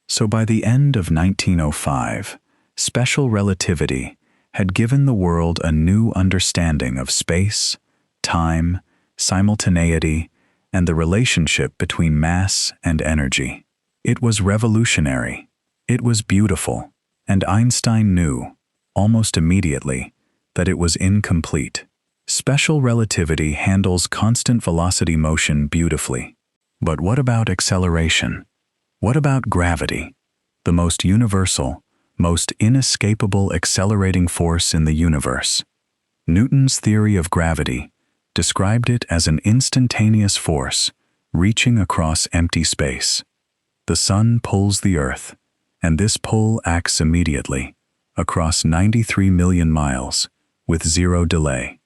So by the end of 1905, special relativity had given the world a new understanding of space, time, simultaneity, and the relationship between mass and energy. It was revolutionary. It was beautiful. And Einstein knew, almost immediately, that it was incomplete. Special relativity handles constant velocity motion beautifully. But what about acceleration? What about gravity? The most universal, most inescapable accelerating force in the universe. Newton's theory of gravity described it as an instantaneous force reaching across empty space. The sun pulls the Earth, and this pull acts immediately, across 93 million miles, with zero delay.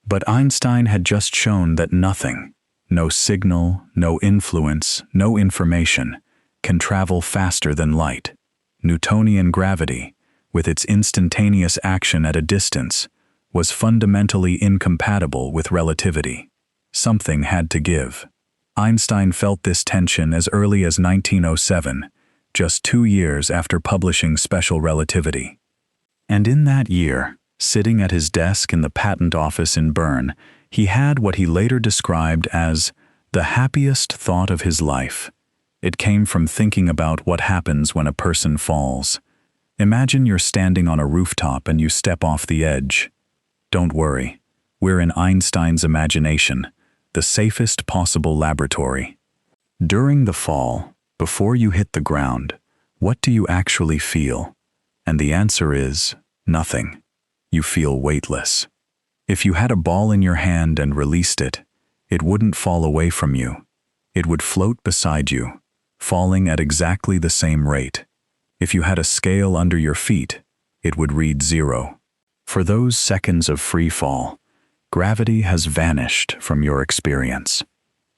But Einstein had just shown that nothing, no signal, no influence, no information, can travel faster than light. Newtonian gravity, with its instantaneous action at a distance, was fundamentally incompatible with relativity. Something had to give. Einstein felt this tension as early as 1907, just 2 years after publishing Special Relativity. And in that year, sitting at his desk in the patent office in Bern, he had what he later described as the happiest thought of his life. It came from thinking about what happens when a person falls. Imagine you're standing on a rooftop and you step off the edge. Don't worry, we're in Einstein's imagination, the safest possible laboratory. During the fall, before you hit the ground, what do you actually feel? And the answer is nothing. You feel weightless. If you had a ball in your hand and released it, it wouldn't fall away from you. It would float beside you, falling at exactly the same rate. If you had a scale under your feet, it would read 0. For those seconds of free fall, gravity has vanished from your experience.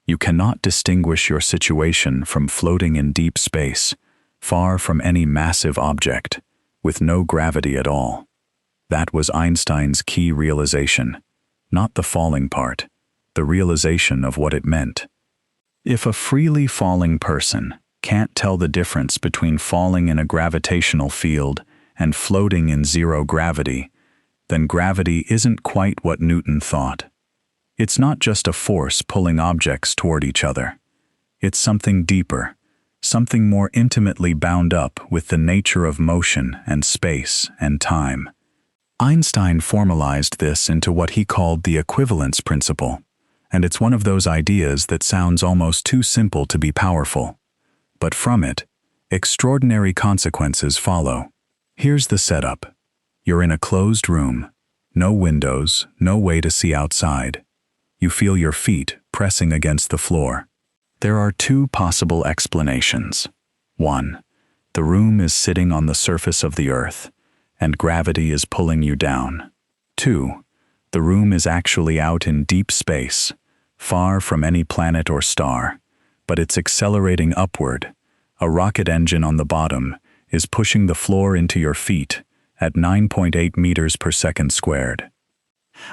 You cannot distinguish your situation from floating in deep space, far from any massive object, with no gravity at all. That was Einstein's key realization, not the falling part, the realization of what it meant. If a freely falling person can't tell the difference between falling in a gravitational field and floating in zero gravity, then gravity isn't quite what Newton thought. It's not just a force pulling objects toward each other. It's something deeper, something more intimately bound up with the nature of motion and space and time. Einstein formalized this into what he called the equivalence principle, and it's one of those ideas that sounds almost too simple to be powerful. But from it, extraordinary consequences follow. Here's the setup. You're in a closed room, no windows, no way to see outside. You feel your feet pressing against the floor. There are two possible explanations. 1. The room is sitting on the surface of the Earth, and gravity is pulling you down. 2. The room is actually out in deep space, far from any planet or star, but it's accelerating upward. A rocket engine on the bottom is pushing the floor into your feet at 9.8 meters per second squared.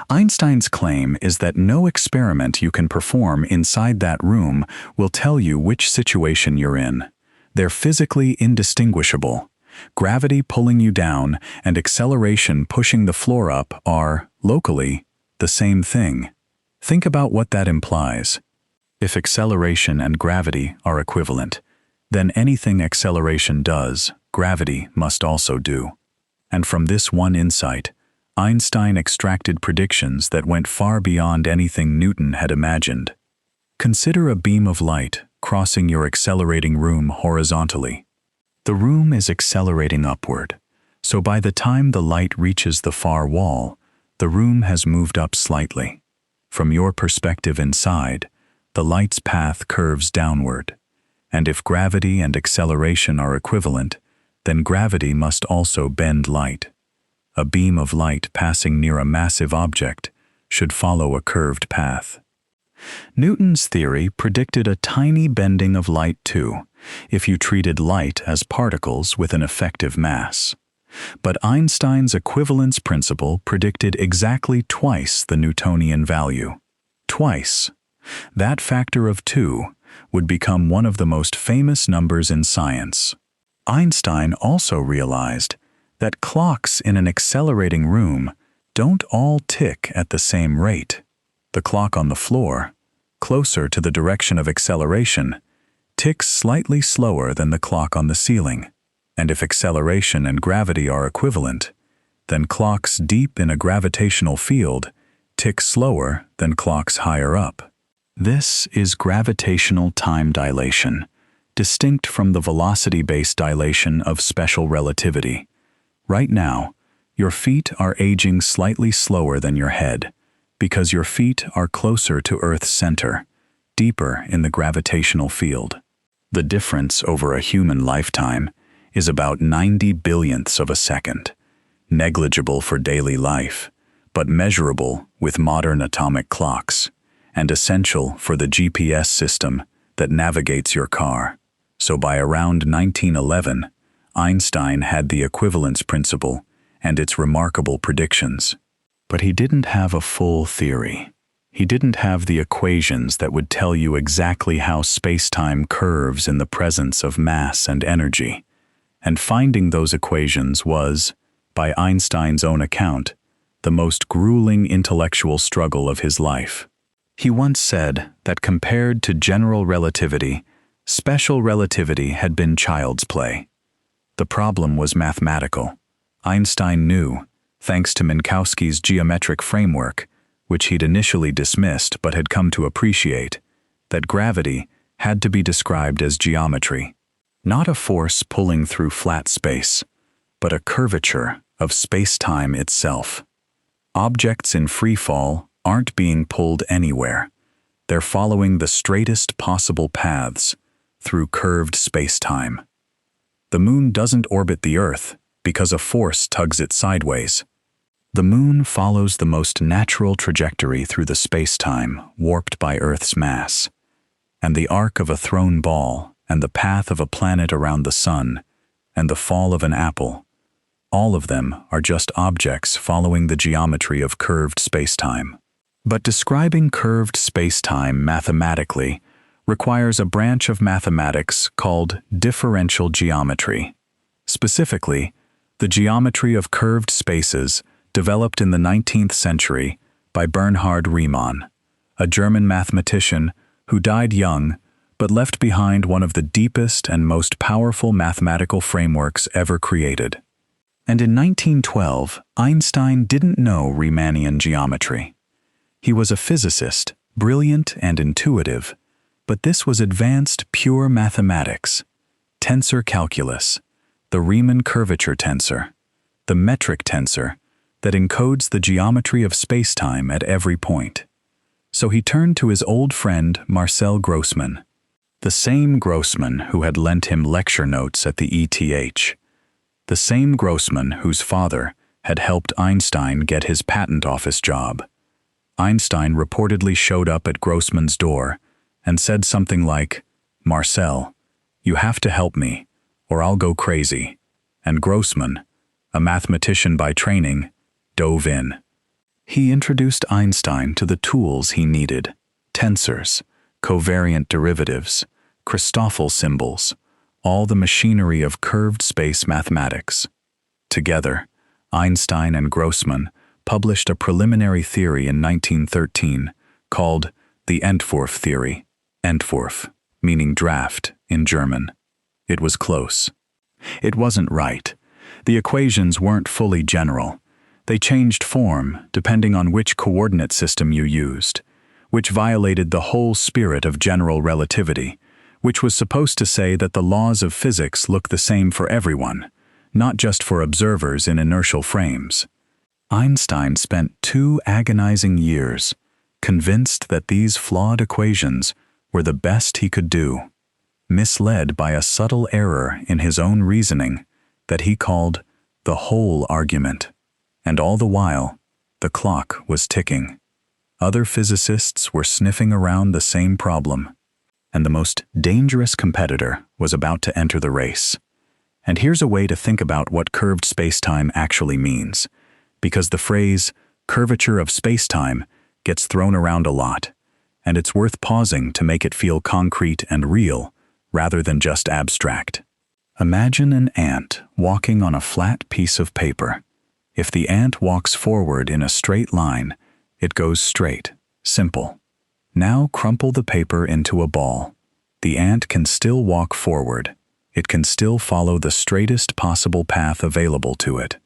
Einstein's claim is that no experiment you can perform inside that room will tell you which situation you're in. They're physically indistinguishable. Gravity pulling you down and acceleration pushing the floor up are, locally, the same thing. Think about what that implies. If acceleration and gravity are equivalent, then anything acceleration does, gravity must also do. And from this one insight, Einstein extracted predictions that went far beyond anything Newton had imagined. Consider a beam of light crossing your accelerating room horizontally. The room is accelerating upward, so by the time the light reaches the far wall, the room has moved up slightly. From your perspective inside, the light's path curves downward, and if gravity and acceleration are equivalent, then gravity must also bend light. A beam of light passing near a massive object should follow a curved path. Newton's theory predicted a tiny bending of light too, if you treated light as particles with an effective mass. But Einstein's equivalence principle predicted exactly twice the Newtonian value. Twice. That factor of 2 would become one of the most famous numbers in science. Einstein also realized that clocks in an accelerating room don't all tick at the same rate. The clock on the floor, closer to the direction of acceleration, ticks slightly slower than the clock on the ceiling. And if acceleration and gravity are equivalent, then clocks deep in a gravitational field tick slower than clocks higher up. This is gravitational time dilation, distinct from the velocity-based dilation of special relativity. Right now, your feet are aging slightly slower than your head, because your feet are closer to Earth's center, deeper in the gravitational field. The difference over a human lifetime is about 90 billionths of a second, negligible for daily life, but measurable with modern atomic clocks, and essential for the GPS system that navigates your car. So by around 1911, Einstein had the equivalence principle and its remarkable predictions. But he didn't have a full theory. He didn't have the equations that would tell you exactly how spacetime curves in the presence of mass and energy. And finding those equations was, by Einstein's own account, the most grueling intellectual struggle of his life. He once said that compared to general relativity, Special relativity had been child's play. The problem was mathematical. Einstein knew, thanks to Minkowski's geometric framework, which he'd initially dismissed but had come to appreciate, that gravity had to be described as geometry, not a force pulling through flat space, but a curvature of space-time itself. Objects in free fall aren't being pulled anywhere. They're following the straightest possible paths through curved space-time. The moon doesn't orbit the Earth because a force tugs it sideways. The moon follows the most natural trajectory through the space-time warped by Earth's mass, and the arc of a thrown ball and the path of a planet around the sun and the fall of an apple, all of them are just objects following the geometry of curved space-time. But describing curved space-time mathematically requires a branch of mathematics called differential geometry. Specifically, the geometry of curved spaces developed in the 19th century by Bernhard Riemann, a German mathematician who died young but left behind one of the deepest and most powerful mathematical frameworks ever created. And in 1912, Einstein didn't know Riemannian geometry. He was a physicist, brilliant and intuitive, but this was advanced pure mathematics, tensor calculus, the Riemann curvature tensor, the metric tensor that encodes the geometry of spacetime at every point. So he turned to his old friend Marcel Grossmann, the same Grossmann who had lent him lecture notes at the ETH, the same Grossmann whose father had helped Einstein get his patent office job. Einstein reportedly showed up at Grossmann's door and said something like, "Marcel, you have to help me, or I'll go crazy." And Grossmann, a mathematician by training, dove in. He introduced Einstein to the tools he needed: tensors, covariant derivatives, Christoffel symbols, all the machinery of curved space mathematics. Together, Einstein and Grossmann published a preliminary theory in 1913 called the Entwurf theory. Entwurf, meaning draft in German. It was close. It wasn't right. The equations weren't fully general. They changed form depending on which coordinate system you used, which violated the whole spirit of general relativity, which was supposed to say that the laws of physics look the same for everyone, not just for observers in inertial frames. Einstein spent 2 agonizing years convinced that these flawed equations were the best he could do, misled by a subtle error in his own reasoning that he called the whole argument. And all the while, the clock was ticking. Other physicists were sniffing around the same problem, and the most dangerous competitor was about to enter the race. And here's a way to think about what curved spacetime actually means, because the phrase curvature of spacetime gets thrown around a lot, and it's worth pausing to make it feel concrete and real rather than just abstract. Imagine an ant walking on a flat piece of paper. If the ant walks forward in a straight line, it goes straight, simple. Now crumple the paper into a ball. The ant can still walk forward. It can still follow the straightest possible path available to it.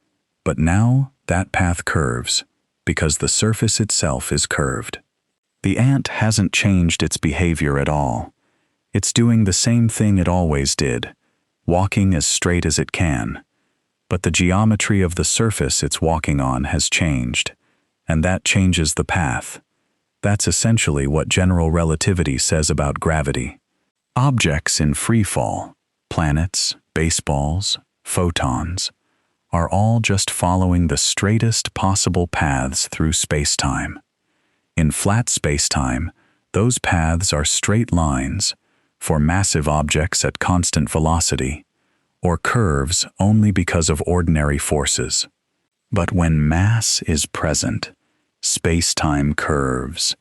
But now that path curves, because the surface itself is curved. The ant hasn't changed its behavior at all. It's doing the same thing it always did, walking as straight as it can. But the geometry of the surface it's walking on has changed, and that changes the path. That's essentially what general relativity says about gravity. Objects in free fall, planets, baseballs, photons, are all just following the straightest possible paths through spacetime. In flat spacetime, those paths are straight lines for massive objects at constant velocity, or curves only because of ordinary forces. But when mass is present, spacetime curves,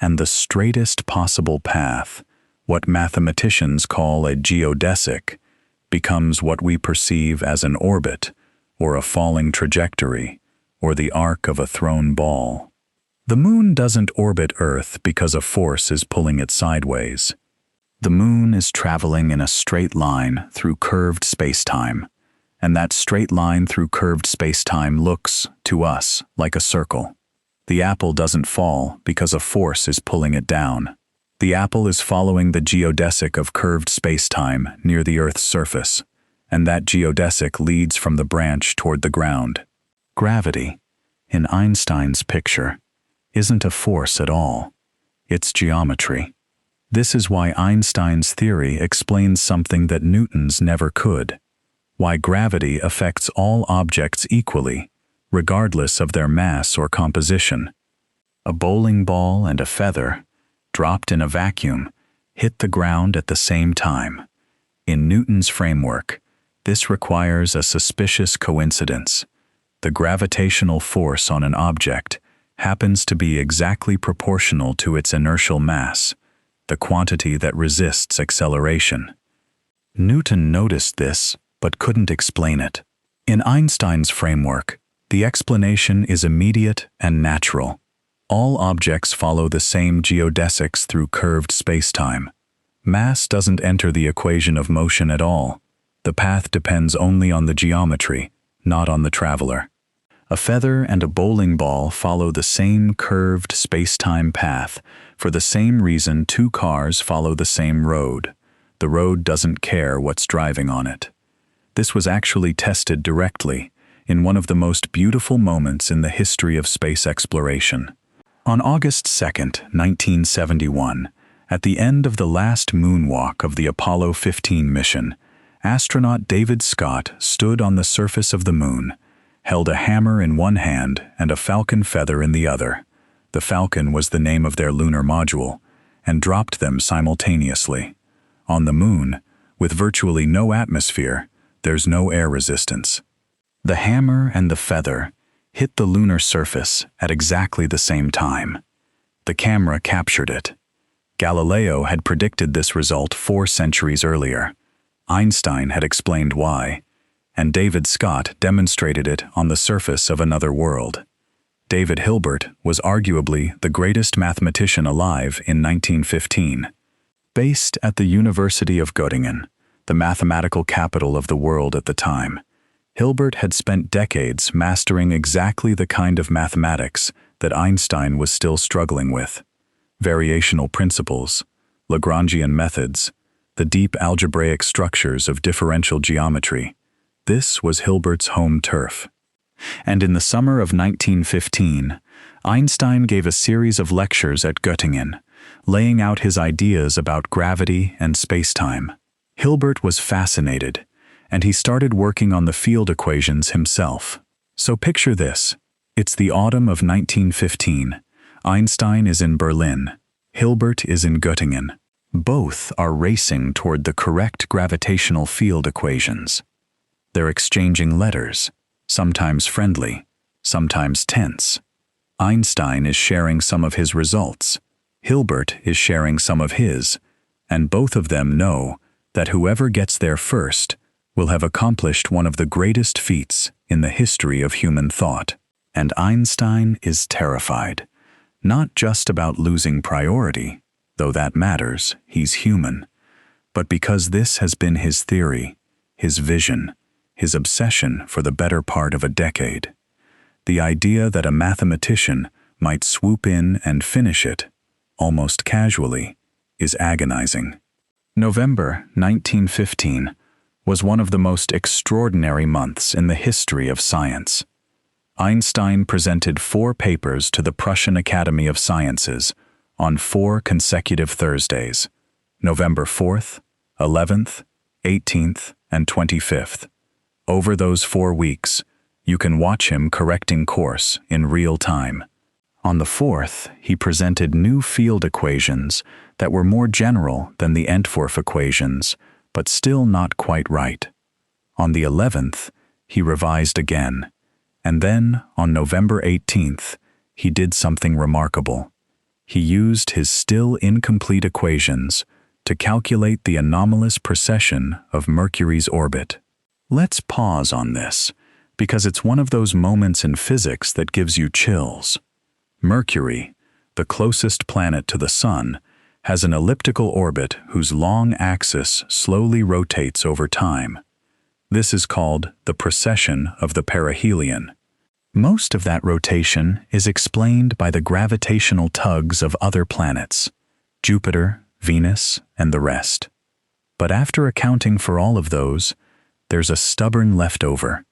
and the straightest possible path, what mathematicians call a geodesic, becomes what we perceive as an orbit, or a falling trajectory, or the arc of a thrown ball. The moon doesn't orbit Earth because a force is pulling it sideways. The moon is traveling in a straight line through curved spacetime, and that straight line through curved spacetime looks, to us, like a circle. The apple doesn't fall because a force is pulling it down. The apple is following the geodesic of curved spacetime near the Earth's surface, and that geodesic leads from the branch toward the ground. Gravity, in Einstein's picture, isn't a force at all. It's geometry. This is why Einstein's theory explains something that Newton's never could, why gravity affects all objects equally, regardless of their mass or composition. A bowling ball and a feather, dropped in a vacuum, hit the ground at the same time. In Newton's framework, this requires a suspicious coincidence. The gravitational force on an object happens to be exactly proportional to its inertial mass, the quantity that resists acceleration. Newton noticed this, but couldn't explain it. In Einstein's framework, the explanation is immediate and natural. All objects follow the same geodesics through curved spacetime. Mass doesn't enter the equation of motion at all. The path depends only on the geometry, not on the traveler. A feather and a bowling ball follow the same curved spacetime path for the same reason two cars follow the same road. The road doesn't care what's driving on it. This was actually tested directly in one of the most beautiful moments in the history of space exploration. On August 2, 1971, at the end of the last moonwalk of the Apollo 15 mission, astronaut David Scott stood on the surface of the moon, held a hammer in one hand and a falcon feather in the other. The Falcon was the name of their lunar module, and dropped them simultaneously. On the moon, with virtually no atmosphere, there's no air resistance. The hammer and the feather hit the lunar surface at exactly the same time. The camera captured it. Galileo had predicted this result 4 centuries earlier. Einstein had explained why, and David Scott demonstrated it on the surface of another world. David Hilbert was arguably the greatest mathematician alive in 1915. Based at the University of Göttingen, the mathematical capital of the world at the time, Hilbert had spent decades mastering exactly the kind of mathematics that Einstein was still struggling with. Variational principles, Lagrangian methods, the deep algebraic structures of differential geometry. This was Hilbert's home turf. And in the summer of 1915, Einstein gave a series of lectures at Göttingen, laying out his ideas about gravity and spacetime. Hilbert was fascinated, and he started working on the field equations himself. So picture this. It's the autumn of 1915. Einstein is in Berlin. Hilbert is in Göttingen. Both are racing toward the correct gravitational field equations. They're exchanging letters, sometimes friendly, sometimes tense. Einstein is sharing some of his results. Hilbert is sharing some of his, and both of them know that whoever gets there first will have accomplished one of the greatest feats in the history of human thought. And Einstein is terrified, not just about losing priority, though that matters, he's human, but because this has been his theory, his vision, his obsession for the better part of a decade. The idea that a mathematician might swoop in and finish it, almost casually, is agonizing. November 1915 was one of the most extraordinary months in the history of science. Einstein presented 4 papers to the Prussian Academy of Sciences on 4 consecutive Thursdays, November 4th, 11th, 18th, and 25th. Over those 4 weeks, you can watch him correcting course in real time. On the 4th, he presented new field equations that were more general than the Entworth equations, but still not quite right. On the 11th, he revised again. And then, on November 18th, he did something remarkable. He used his still incomplete equations to calculate the anomalous precession of Mercury's orbit. Let's pause on this, because it's one of those moments in physics that gives you chills. Mercury, the closest planet to the Sun, has an elliptical orbit whose long axis slowly rotates over time. This is called the precession of the perihelion. Most of that rotation is explained by the gravitational tugs of other planets, Jupiter, Venus, and the rest. But after accounting for all of those, there's a stubborn leftover,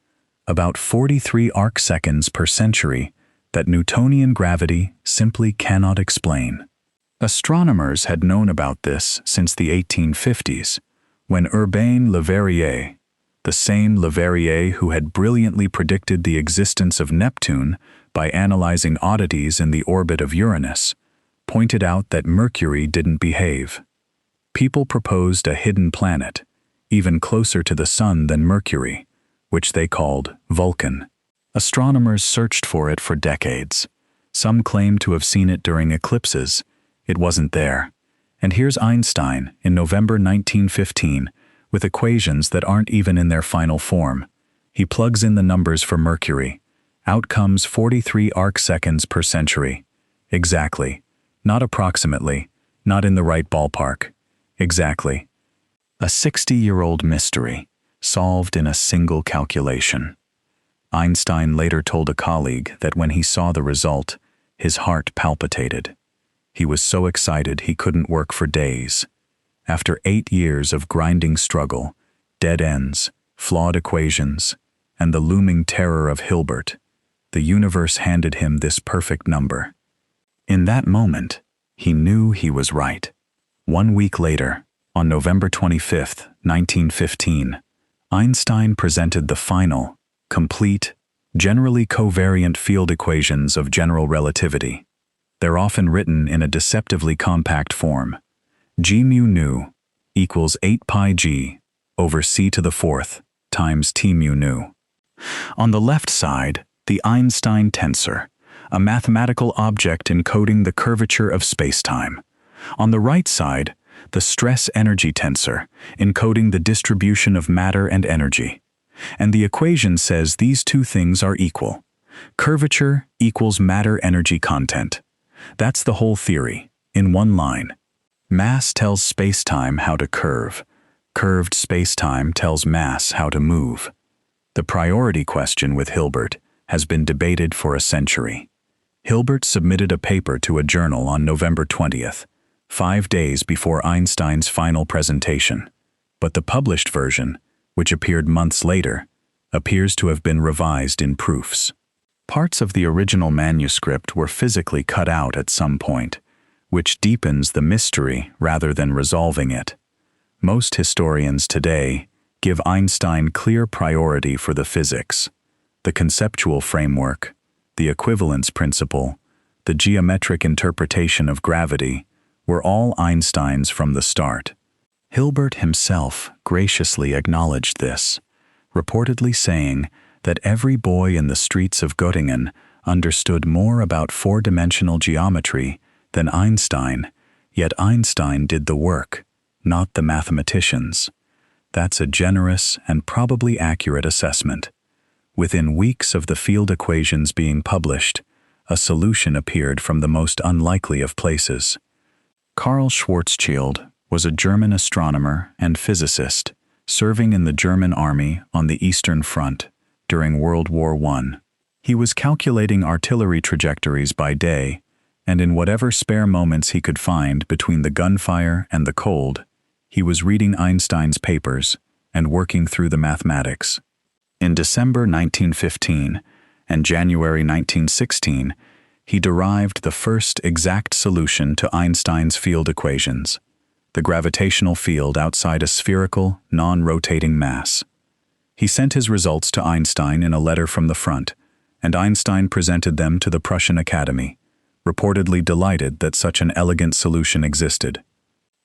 about 43 arcseconds per century, that Newtonian gravity simply cannot explain. Astronomers had known about this since the 1850s, when Urbain Le Verrier, the same Le Verrier who had brilliantly predicted the existence of Neptune by analyzing oddities in the orbit of Uranus, pointed out that Mercury didn't behave. People proposed a hidden planet, even closer to the Sun than Mercury, which they called Vulcan. Astronomers searched for it for decades. Some claimed to have seen it during eclipses. It wasn't there. And here's Einstein in November 1915 with equations that aren't even in their final form. He plugs in the numbers for Mercury. Out comes 43 arcseconds per century. Exactly. Not approximately. Not in the right ballpark. Exactly. A 60-year-old mystery, solved in a single calculation. Einstein later told a colleague that when he saw the result, his heart palpitated. He was so excited he couldn't work for days. After 8 years of grinding struggle, dead ends, flawed equations, and the looming terror of Hilbert, the universe handed him this perfect number. In that moment, he knew he was right. 1 week later, on November 25, 1915, Einstein presented the final, complete, generally covariant field equations of general relativity. They're often written in a deceptively compact form. G mu nu equals 8 pi g over c to the fourth times t mu nu. On the left side, the Einstein tensor, a mathematical object encoding the curvature of spacetime. On the right side, the stress-energy tensor, encoding the distribution of matter and energy. And the equation says these two things are equal. Curvature equals matter-energy content. That's the whole theory, in one line. Mass tells spacetime how to curve. Curved spacetime tells mass how to move. The priority question with Hilbert has been debated for a century. Hilbert submitted a paper to a journal on November 20th, 5 days before Einstein's final presentation. But the published version, which appeared months later, appears to have been revised in proofs. Parts of the original manuscript were physically cut out at some point, which deepens the mystery rather than resolving it. Most historians today give Einstein clear priority for the physics, the conceptual framework, the equivalence principle, the geometric interpretation of gravity, were all Einstein's from the start. Hilbert himself graciously acknowledged this, reportedly saying that every boy in the streets of Göttingen understood more about four-dimensional geometry than Einstein, yet Einstein did the work, not the mathematicians. That's a generous and probably accurate assessment. Within weeks of the field equations being published, a solution appeared from the most unlikely of places. Karl Schwarzschild was a German astronomer and physicist serving in the German army on the Eastern Front during World War I. He was calculating artillery trajectories by day, and in whatever spare moments he could find between the gunfire and the cold, he was reading Einstein's papers and working through the mathematics. In December 1915 and January 1916, he derived the first exact solution to Einstein's field equations, the gravitational field outside a spherical, non-rotating mass. He sent his results to Einstein in a letter from the front, and Einstein presented them to the Prussian Academy, reportedly delighted that such an elegant solution existed.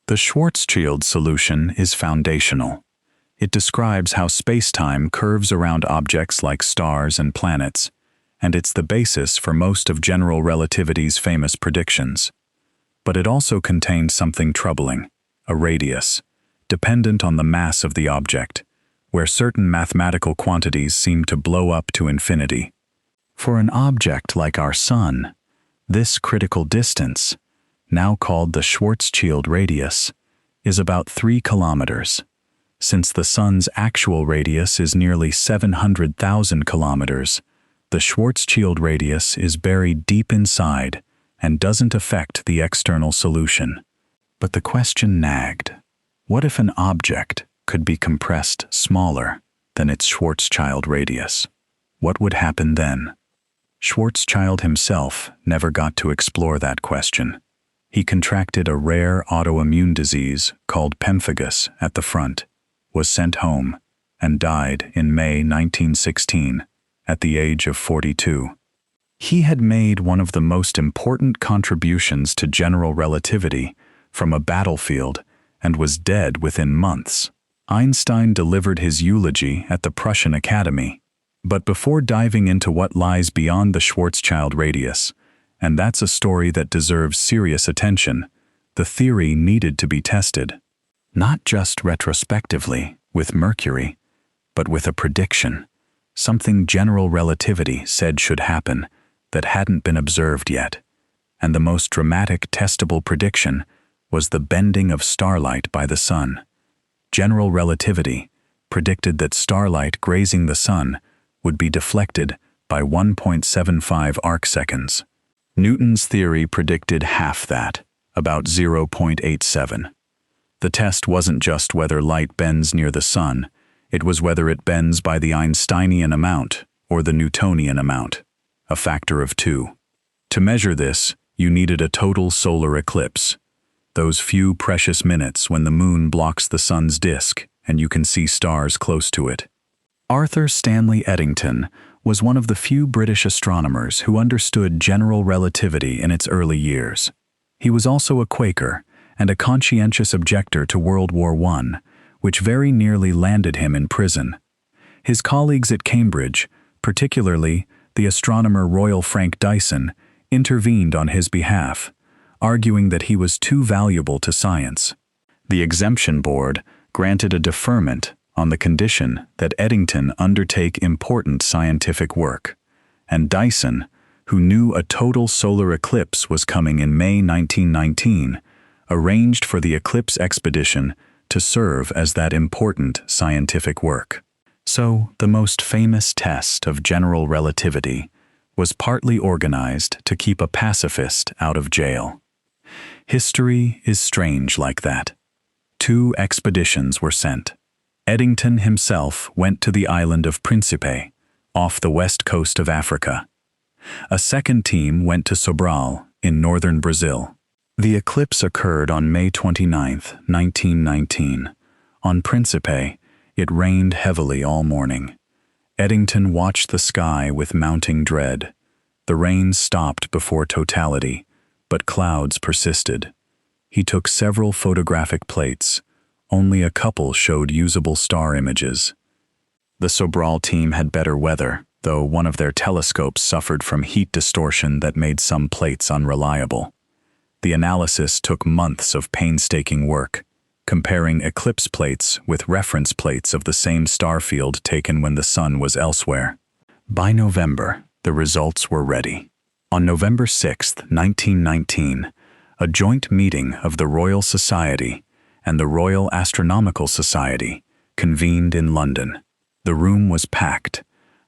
The Schwarzschild solution is foundational. It describes how spacetime curves around objects like stars and planets, and it's the basis for most of general relativity's famous predictions. But it also contains something troubling, a radius, dependent on the mass of the object, where certain mathematical quantities seem to blow up to infinity. For an object like our Sun, this critical distance, now called the Schwarzschild radius, is about 3 kilometers. Since the Sun's actual radius is nearly 700,000 kilometers, the Schwarzschild radius is buried deep inside and doesn't affect the external solution. But the question nagged: what if an object could be compressed smaller than its Schwarzschild radius? What would happen then? Schwarzschild himself never got to explore that question. He contracted a rare autoimmune disease called pemphigus at the front, was sent home, and died in May 1916 at the age of 42. He had made one of the most important contributions to general relativity from a battlefield and was dead within months. Einstein delivered his eulogy at the Prussian Academy. But before diving into what lies beyond the Schwarzschild radius, and that's a story that deserves serious attention, the theory needed to be tested. Not just retrospectively, with Mercury, but with a prediction, something general relativity said should happen that hadn't been observed yet. And the most dramatic testable prediction was the bending of starlight by the Sun. General relativity predicted that starlight grazing the Sun would be deflected by 1.75 arcseconds. Newton's theory predicted half that, about 0.87. The test wasn't just whether light bends near the Sun, it was whether it bends by the Einsteinian amount or the Newtonian amount, a factor of 2. To measure this, you needed a total solar eclipse, those few precious minutes when the moon blocks the Sun's disk and you can see stars close to it. Arthur Stanley Eddington was one of the few British astronomers who understood general relativity in its early years. He was also a Quaker and a conscientious objector to World War I, which very nearly landed him in prison. His colleagues at Cambridge, particularly the astronomer Royal Frank Dyson, intervened on his behalf, arguing that he was too valuable to science. The exemption board granted a deferment on the condition that Eddington undertake important scientific work, and Dyson, who knew a total solar eclipse was coming in May 1919, arranged for the eclipse expedition to serve as that important scientific work. So, the most famous test of general relativity was partly organized to keep a pacifist out of jail. History is strange like that. 2 expeditions were sent. Eddington himself went to the island of Principe, off the west coast of Africa. A second team went to Sobral, in northern Brazil. The eclipse occurred on May 29, 1919. On Principe, it rained heavily all morning. Eddington watched the sky with mounting dread. The rain stopped before totality, but clouds persisted. He took several photographic plates. Only a couple showed usable star images. The Sobral team had better weather, though one of their telescopes suffered from heat distortion that made some plates unreliable. The analysis took months of painstaking work, comparing eclipse plates with reference plates of the same star field taken when the Sun was elsewhere. By November, the results were ready. On November 6, 1919, a joint meeting of the Royal Society and the Royal Astronomical Society convened in London. The room was packed.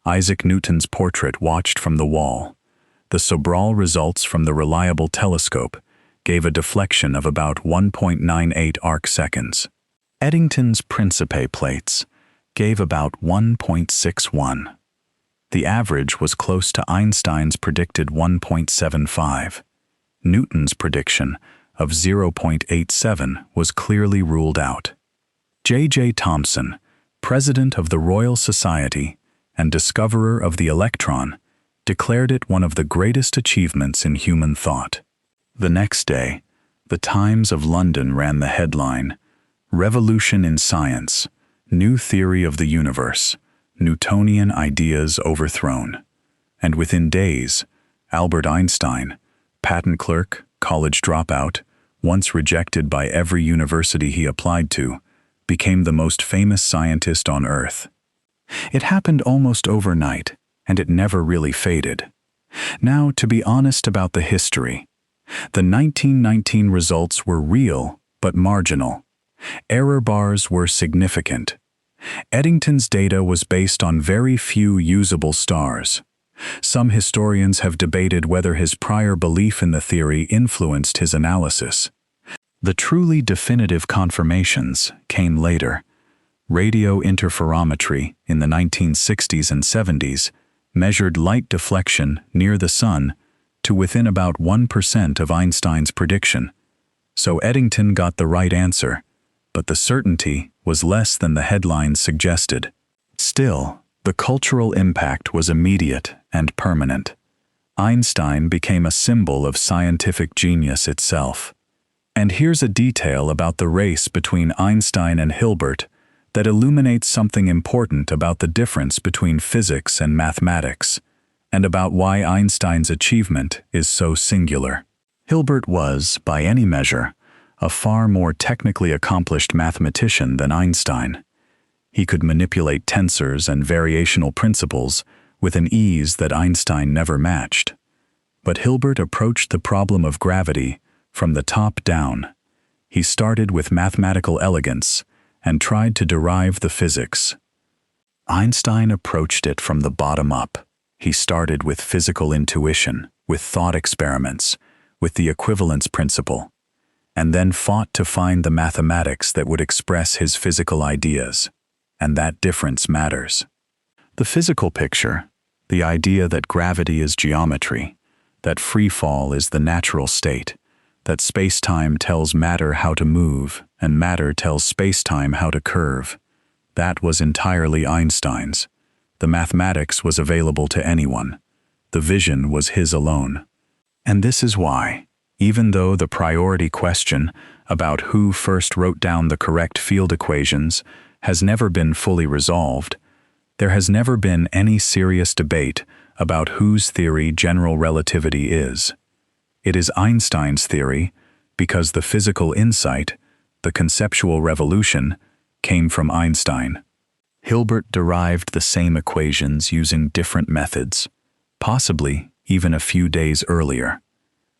Isaac Newton's portrait watched from the wall. The Sobral results from the reliable telescope gave a deflection of about 1.98 arcseconds. Eddington's Principe plates gave about 1.61. The average was close to Einstein's predicted 1.75. Newton's prediction of 0.87 was clearly ruled out. J.J. Thomson, president of the Royal Society and discoverer of the electron, declared it one of the greatest achievements in human thought. The next day, the Times of London ran the headline, "Revolution in Science, New Theory of the Universe, Newtonian Ideas Overthrown." And within days, Albert Einstein, patent clerk, college dropout, once rejected by every university he applied to, became the most famous scientist on Earth. It happened almost overnight, and it never really faded. Now, to be honest about the history, The 1919 results were real, but marginal. Error bars were significant. Eddington's data was based on very few usable stars. Some historians have debated whether his prior belief in the theory influenced his analysis. The truly definitive confirmations came later. Radio interferometry in the 1960s and 70s measured light deflection near the Sun to within about 1% of Einstein's prediction. So Eddington got the right answer, but the certainty was less than the headlines suggested. Still, the cultural impact was immediate and permanent. Einstein became a symbol of scientific genius itself. And here's a detail about the race between Einstein and Hilbert that illuminates something important about the difference between physics and mathematics, and about why Einstein's achievement is so singular. Hilbert was, by any measure, a far more technically accomplished mathematician than Einstein. He could manipulate tensors and variational principles with an ease that Einstein never matched. But Hilbert approached the problem of gravity from the top down. He started with mathematical elegance and tried to derive the physics. Einstein approached it from the bottom up. He started with physical intuition, with thought experiments, with the equivalence principle, and then fought to find the mathematics that would express his physical ideas. And that difference matters. The physical picture, the idea that gravity is geometry, that free fall is the natural state, that space-time tells matter how to move and matter tells space-time how to curve, that was entirely Einstein's. The mathematics was available to anyone. The vision was his alone. And this is why, even though the priority question about who first wrote down the correct field equations has never been fully resolved, there has never been any serious debate about whose theory general relativity is. It is Einstein's theory because the physical insight, the conceptual revolution, came from Einstein. Hilbert derived the same equations using different methods, possibly even a few days earlier.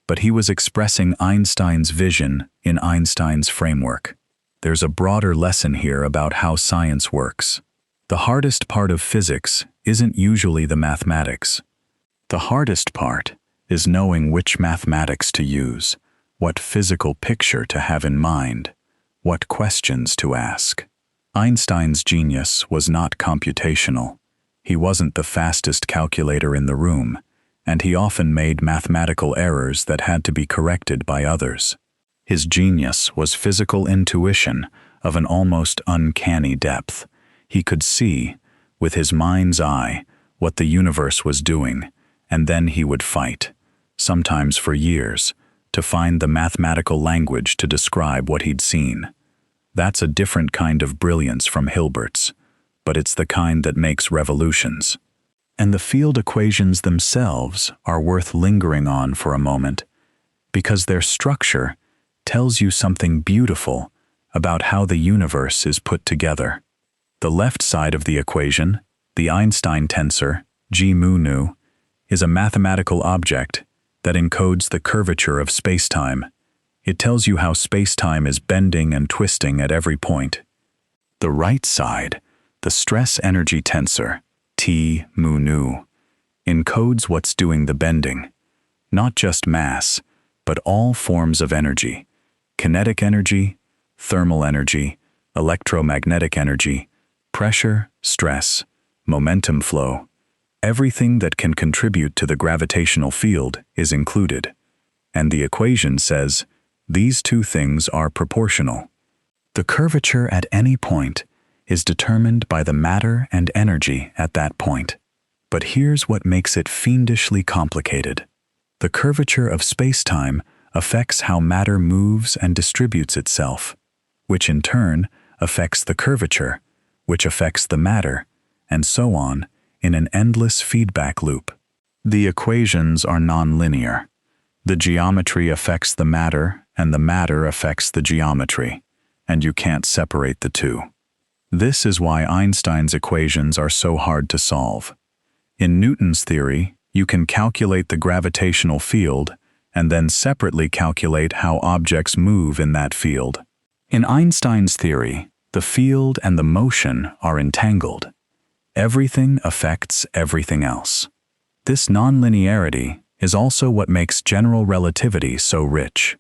But he was expressing Einstein's vision in Einstein's framework. There's a broader lesson here about how science works. The hardest part of physics isn't usually the mathematics. The hardest part is knowing which mathematics to use, what physical picture to have in mind, what questions to ask. Einstein's genius was not computational. He wasn't the fastest calculator in the room, and he often made mathematical errors that had to be corrected by others. His genius was physical intuition of an almost uncanny depth. He could see, with his mind's eye, what the universe was doing, and then he would fight, sometimes for years, to find the mathematical language to describe what he'd seen. That's a different kind of brilliance from Hilbert's, but it's the kind that makes revolutions. And the field equations themselves are worth lingering on for a moment, because their structure tells you something beautiful about how the universe is put together. The left side of the equation, the Einstein tensor, G mu nu, is a mathematical object that encodes the curvature of spacetime. It tells you how spacetime is bending and twisting at every point. The right side, the stress-energy tensor, T mu nu, encodes what's doing the bending. Not just mass, but all forms of energy. Kinetic energy, thermal energy, electromagnetic energy, pressure, stress, momentum flow. Everything that can contribute to the gravitational field is included. And the equation says these two things are proportional. The curvature at any point is determined by the matter and energy at that point. But here's what makes it fiendishly complicated. The curvature of spacetime affects how matter moves and distributes itself, which in turn affects the curvature, which affects the matter, and so on, in an endless feedback loop. The equations are nonlinear. The geometry affects the matter, and the matter affects the geometry, and you can't separate the two. This is why Einstein's equations are so hard to solve. In Newton's theory, you can calculate the gravitational field and then separately calculate how objects move in that field. In Einstein's theory, the field and the motion are entangled. Everything affects everything else. This nonlinearity is also what makes general relativity so rich.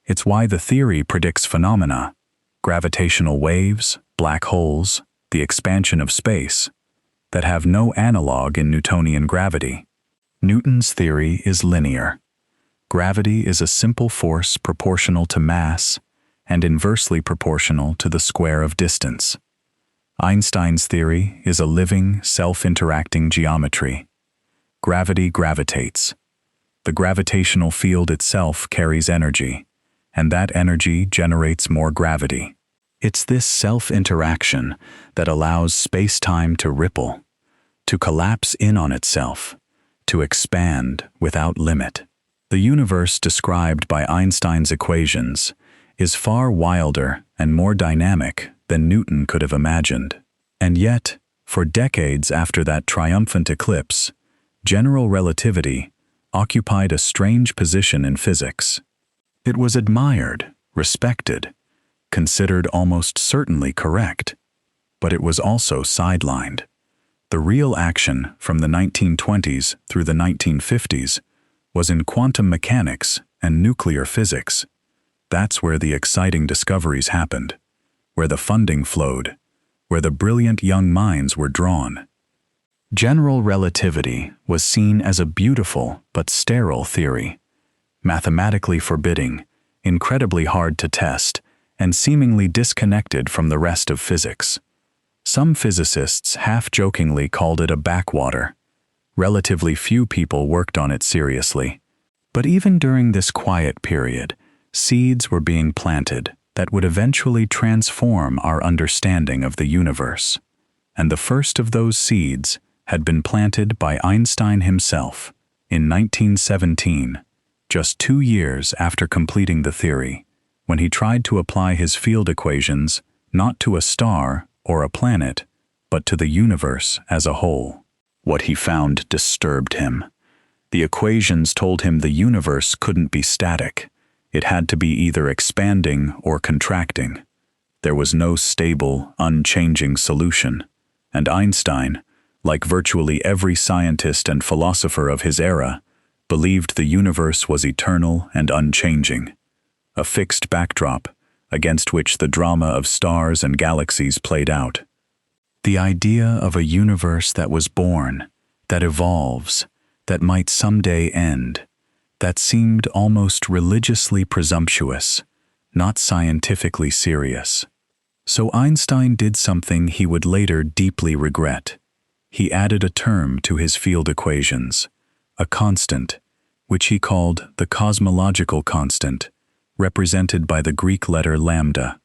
It's why the theory predicts phenomena, gravitational waves, black holes, the expansion of space, that have no analog in Newtonian gravity. Newton's theory is linear. Gravity is a simple force proportional to mass and inversely proportional to the square of distance. Einstein's theory is a living, self-interacting geometry. Gravity gravitates. The gravitational field itself carries energy, and that energy generates more gravity. It's this self-interaction that allows spacetime to ripple, to collapse in on itself, to expand without limit. The universe described by Einstein's equations is far wilder and more dynamic than Newton could have imagined. And yet, for decades after that triumphant eclipse, general relativity occupied a strange position in physics. It was admired, respected, considered almost certainly correct, but it was also sidelined. The real action from the 1920s through the 1950s was in quantum mechanics and nuclear physics. That's where the exciting discoveries happened, where the funding flowed, where the brilliant young minds were drawn. General relativity was seen as a beautiful but sterile theory, mathematically forbidding, incredibly hard to test, and seemingly disconnected from the rest of physics. Some physicists half-jokingly called it a backwater. Relatively few people worked on it seriously. But even during this quiet period, seeds were being planted that would eventually transform our understanding of the universe. And the first of those seeds had been planted by Einstein himself in 1917, just 2 years after completing the theory, when he tried to apply his field equations not to a star or a planet, but to the universe as a whole. What he found disturbed him. The equations told him the universe couldn't be static. It had to be either expanding or contracting. There was no stable, unchanging solution. And Einstein, like virtually every scientist and philosopher of his era, believed the universe was eternal and unchanging, a fixed backdrop against which the drama of stars and galaxies played out. The idea of a universe that was born, that evolves, that might someday end, that seemed almost religiously presumptuous, not scientifically serious. So Einstein did something he would later deeply regret. He added a term to his field equations, a constant, which he called the cosmological constant, represented by the Greek letter lambda.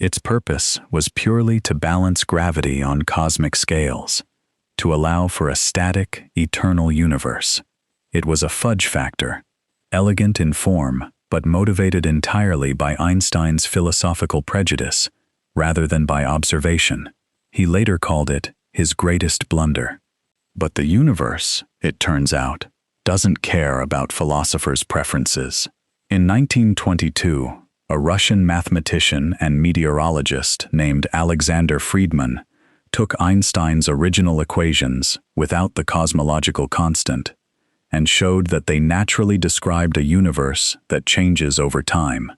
Its purpose was purely to balance gravity on cosmic scales, to allow for a static, eternal universe. It was a fudge factor, elegant in form, but motivated entirely by Einstein's philosophical prejudice, rather than by observation. He later called it his greatest blunder. But the universe, it turns out, doesn't care about philosophers' preferences. In 1922, a Russian mathematician and meteorologist named Alexander Friedmann took Einstein's original equations without the cosmological constant and showed that they naturally described a universe that changes over time,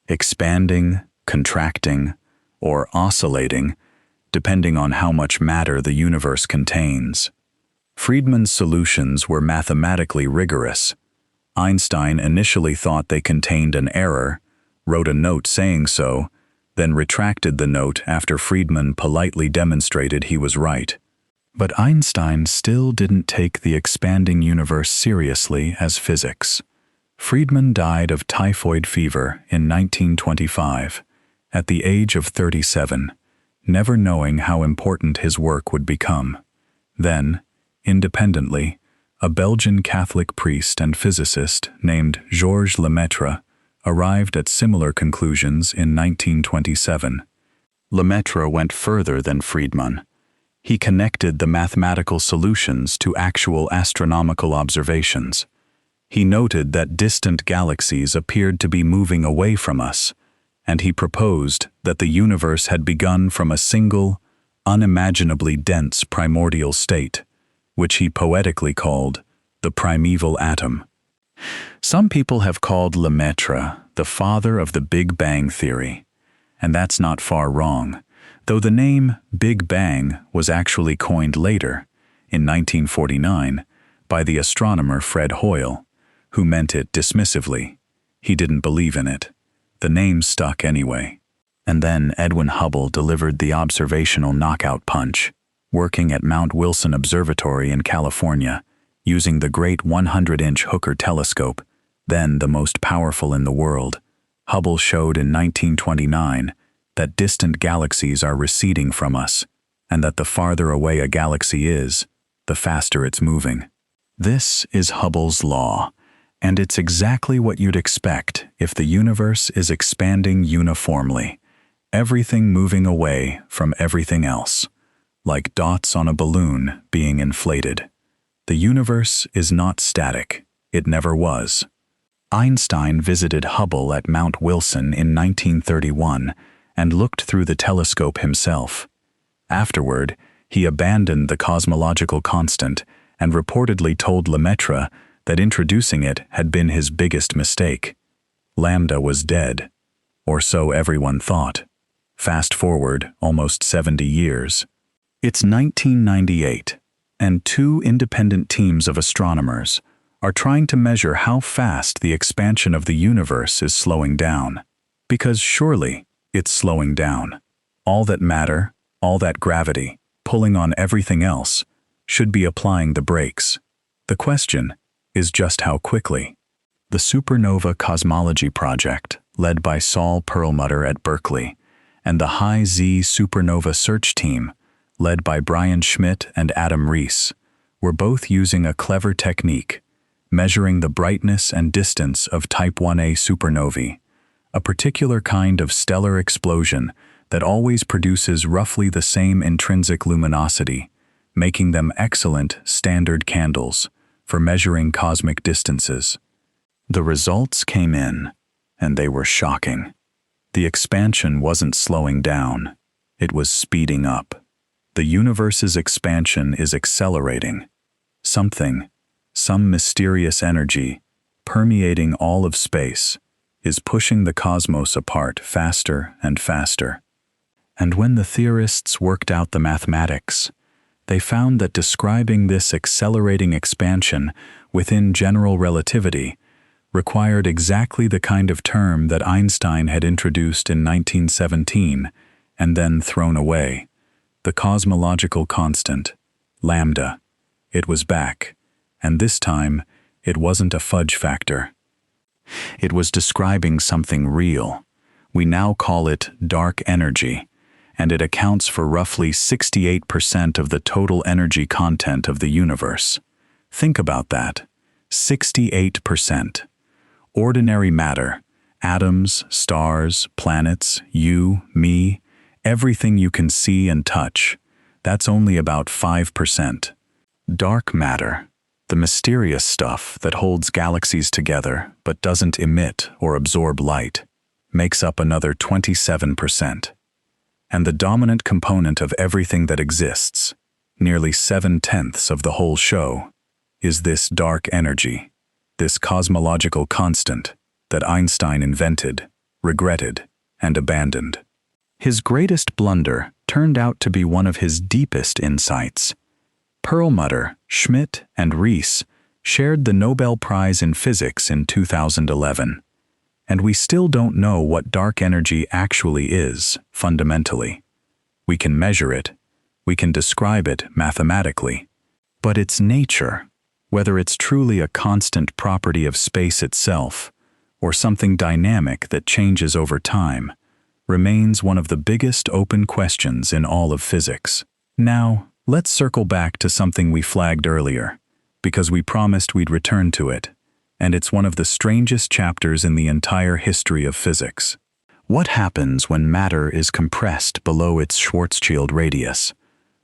expanding, contracting, or oscillating, depending on how much matter the universe contains. Friedmann's solutions were mathematically rigorous. Einstein initially thought they contained an error, wrote a note saying so, then retracted the note after Friedmann politely demonstrated he was right. But Einstein still didn't take the expanding universe seriously as physics. Friedmann died of typhoid fever in 1925, at the age of 37, never knowing how important his work would become. Then, independently, a Belgian Catholic priest and physicist named Georges Lemaitre arrived at similar conclusions in 1927. Lemaitre went further than Friedmann. He connected the mathematical solutions to actual astronomical observations. He noted that distant galaxies appeared to be moving away from us, and he proposed that the universe had begun from a single, unimaginably dense primordial state, which he poetically called the primeval atom. Some people have called Lemaitre the father of the Big Bang theory, and that's not far wrong, though the name Big Bang was actually coined later, in 1949, by the astronomer Fred Hoyle, who meant it dismissively. He didn't believe in it. The name stuck anyway. And then Edwin Hubble delivered the observational knockout punch, working at Mount Wilson Observatory in California, using the great 100-inch Hooker telescope, then the most powerful in the world. Hubble showed in 1929 that distant galaxies are receding from us, and that the farther away a galaxy is, the faster it's moving. This is Hubble's law, and it's exactly what you'd expect if the universe is expanding uniformly, everything moving away from everything else, like dots on a balloon being inflated. The universe is not static. It never was. Einstein visited Hubble at Mount Wilson in 1931 and looked through the telescope himself. Afterward, he abandoned the cosmological constant and reportedly told Lemaitre that introducing it had been his biggest mistake. Lambda was dead, or so everyone thought. Fast forward almost 70 years. It's 1998, and two independent teams of astronomers are trying to measure how fast the expansion of the universe is slowing down. Because surely it's slowing down. All that matter, all that gravity, pulling on everything else, should be applying the brakes. The question is just how quickly. The Supernova Cosmology Project, led by Saul Perlmutter at Berkeley, and the High Z Supernova Search Team, led by Brian Schmidt and Adam Rees, were both using a clever technique, measuring the brightness and distance of Type 1a supernovae, a particular kind of stellar explosion that always produces roughly the same intrinsic luminosity, making them excellent standard candles for measuring cosmic distances. The results came in, and they were shocking. The expansion wasn't slowing down, it was speeding up. The universe's expansion is accelerating. Some mysterious energy, permeating all of space, is pushing the cosmos apart faster and faster. And when the theorists worked out the mathematics, they found that describing this accelerating expansion within general relativity required exactly the kind of term that Einstein had introduced in 1917 and then thrown away. The cosmological constant, lambda. It was back, and this time it wasn't a fudge factor. It was describing something real. We now call it dark energy, and it accounts for roughly 68% of the total energy content of the universe. Think about that. 68%. Ordinary matter, atoms, stars, planets, you, me, everything you can see and touch, that's only about 5%. Dark matter, the mysterious stuff that holds galaxies together but doesn't emit or absorb light, makes up another 27%. And the dominant component of everything that exists, nearly 7/10 of the whole show, is this dark energy, this cosmological constant that Einstein invented, regretted, and abandoned. His greatest blunder turned out to be one of his deepest insights. Perlmutter, Schmidt, and Rees shared the Nobel Prize in Physics in 2011, and we still don't know what dark energy actually is, fundamentally. We can measure it, we can describe it mathematically, but its nature, whether it's truly a constant property of space itself, or something dynamic that changes over time, remains one of the biggest open questions in all of physics. Now, let's circle back to something we flagged earlier, because we promised we'd return to it, and it's one of the strangest chapters in the entire history of physics. What happens when matter is compressed below its Schwarzschild radius?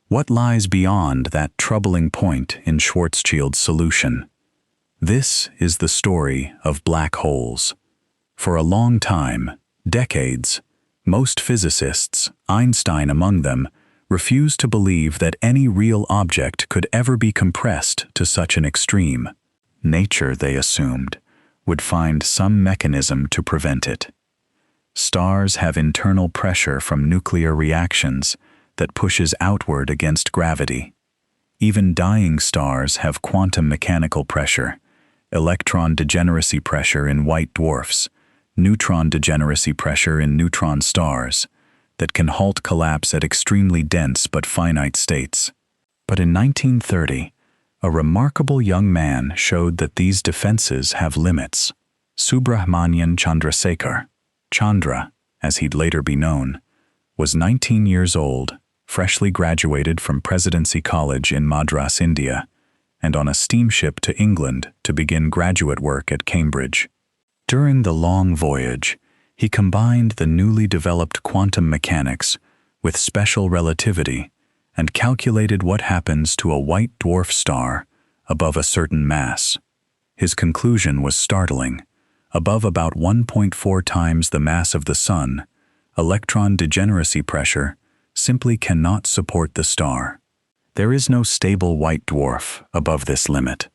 What lies beyond that troubling point in Schwarzschild's solution? This is the story of black holes. For a long time, decades, most physicists, Einstein among them, refused to believe that any real object could ever be compressed to such an extreme. Nature, they assumed, would find some mechanism to prevent it. Stars have internal pressure from nuclear reactions that pushes outward against gravity. Even dying stars have quantum mechanical pressure, electron degeneracy pressure in white dwarfs, neutron degeneracy pressure in neutron stars, that can halt collapse at extremely dense but finite states. But in 1930, a remarkable young man showed that these defenses have limits. Subrahmanyan Chandrasekhar, Chandra, as he'd later be known, was 19 years old, freshly graduated from Presidency College in Madras, India, and on a steamship to England to begin graduate work at Cambridge. During the long voyage, he combined the newly developed quantum mechanics with special relativity and calculated what happens to a white dwarf star above a certain mass. His conclusion was startling. Above about 1.4 times the mass of the Sun, electron degeneracy pressure simply cannot support the star. There is no stable white dwarf above this limit.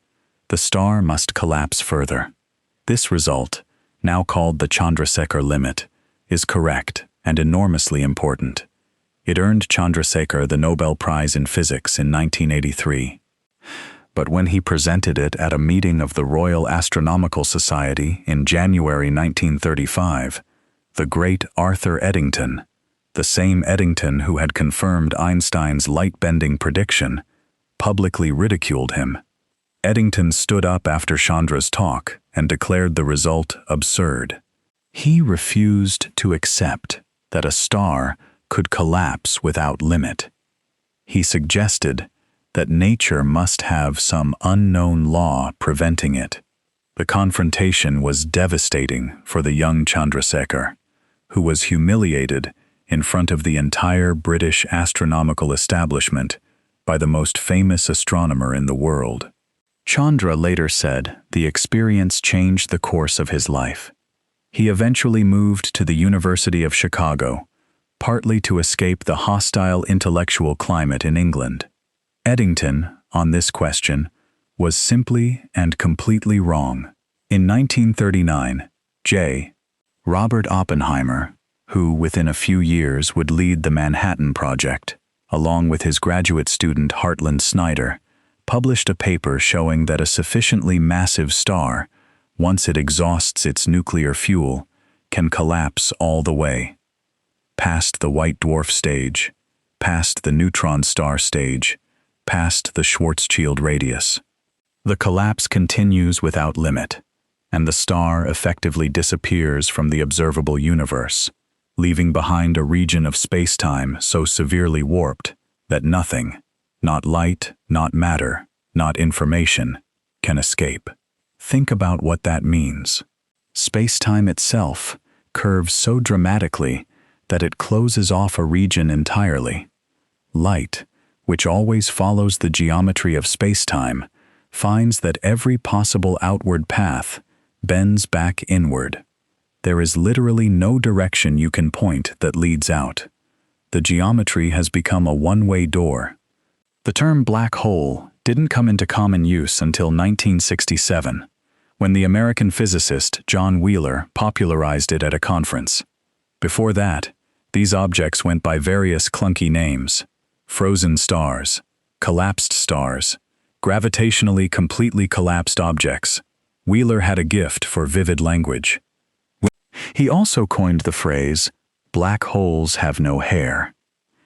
The star must collapse further. This result, now called the Chandrasekhar limit, is correct and enormously important. It earned Chandrasekhar the Nobel Prize in Physics in 1983. But when he presented it at a meeting of the Royal Astronomical Society in January 1935, the great Arthur Eddington, the same Eddington who had confirmed Einstein's light-bending prediction, publicly ridiculed him. Eddington stood up after Chandra's talk and declared the result absurd. He refused to accept that a star could collapse without limit. He suggested that nature must have some unknown law preventing it. The confrontation was devastating for the young Chandrasekhar, who was humiliated in front of the entire British astronomical establishment by the most famous astronomer in the world. Chandra later said the experience changed the course of his life. He eventually moved to the University of Chicago, partly to escape the hostile intellectual climate in England. Eddington, on this question, was simply and completely wrong. In 1939, J. Robert Oppenheimer, who within a few years would lead the Manhattan Project, along with his graduate student Hartland Snyder, published a paper showing that a sufficiently massive star, once it exhausts its nuclear fuel, can collapse all the way. Past the white dwarf stage, past the neutron star stage, past the Schwarzschild radius. The collapse continues without limit, and the star effectively disappears from the observable universe, leaving behind a region of spacetime so severely warped that nothing, not light, not matter, not information, can escape. Think about what that means. Spacetime itself curves so dramatically that it closes off a region entirely. Light, which always follows the geometry of spacetime, finds that every possible outward path bends back inward. There is literally no direction you can point that leads out. The geometry has become a one-way door. The term black hole didn't come into common use until 1967, when the American physicist John Wheeler popularized it at a conference. Before that, these objects went by various clunky names: frozen stars, collapsed stars, gravitationally completely collapsed objects. Wheeler had a gift for vivid language. He also coined the phrase, "black holes have no hair,"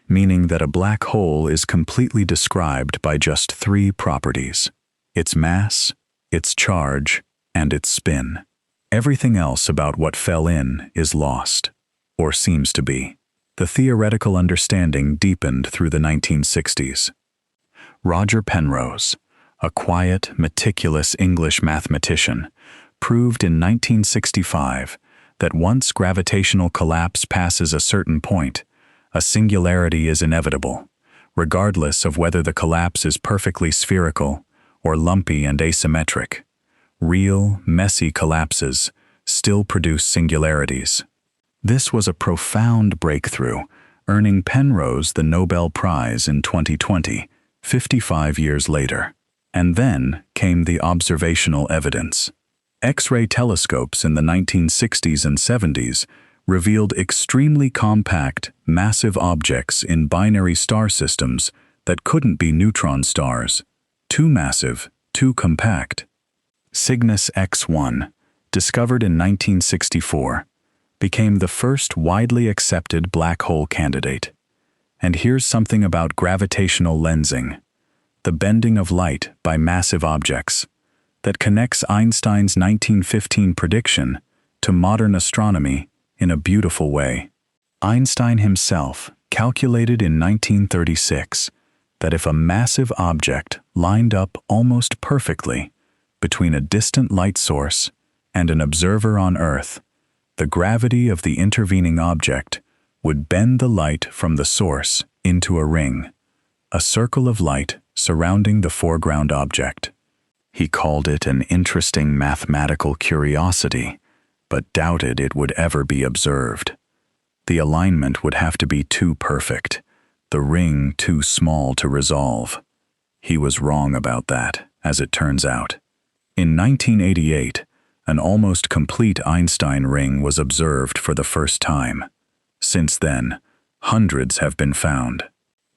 meaning that a black hole is completely described by just three properties: its mass, its charge, and its spin. Everything else about what fell in is lost, or seems to be. The theoretical understanding deepened through the 1960s. Roger Penrose, a quiet, meticulous English mathematician, proved in 1965 that once gravitational collapse passes a certain point, a singularity is inevitable, regardless of whether the collapse is perfectly spherical or lumpy and asymmetric. real, messy collapses, still produce singularities. This was a profound breakthrough, earning Penrose the Nobel Prize in 2020, 55 years later. And then came the observational evidence. X-ray telescopes in the 1960s and 70s revealed extremely compact, massive objects in binary star systems that couldn't be neutron stars. Too massive, too compact. Cygnus X1, discovered in 1964, became the first widely accepted black hole candidate. And here's something about gravitational lensing, the bending of light by massive objects, that connects Einstein's 1915 prediction to modern astronomy in a beautiful way. Einstein himself calculated in 1936 that if a massive object lined up almost perfectly between a distant light source and an observer on Earth, the gravity of the intervening object would bend the light from the source into a ring, a circle of light surrounding the foreground object. He called it an interesting mathematical curiosity, but doubted it would ever be observed. The alignment would have to be too perfect, the ring too small to resolve. He was wrong about that, as it turns out. In 1988, an almost complete Einstein ring was observed for the first time. Since then, hundreds have been found.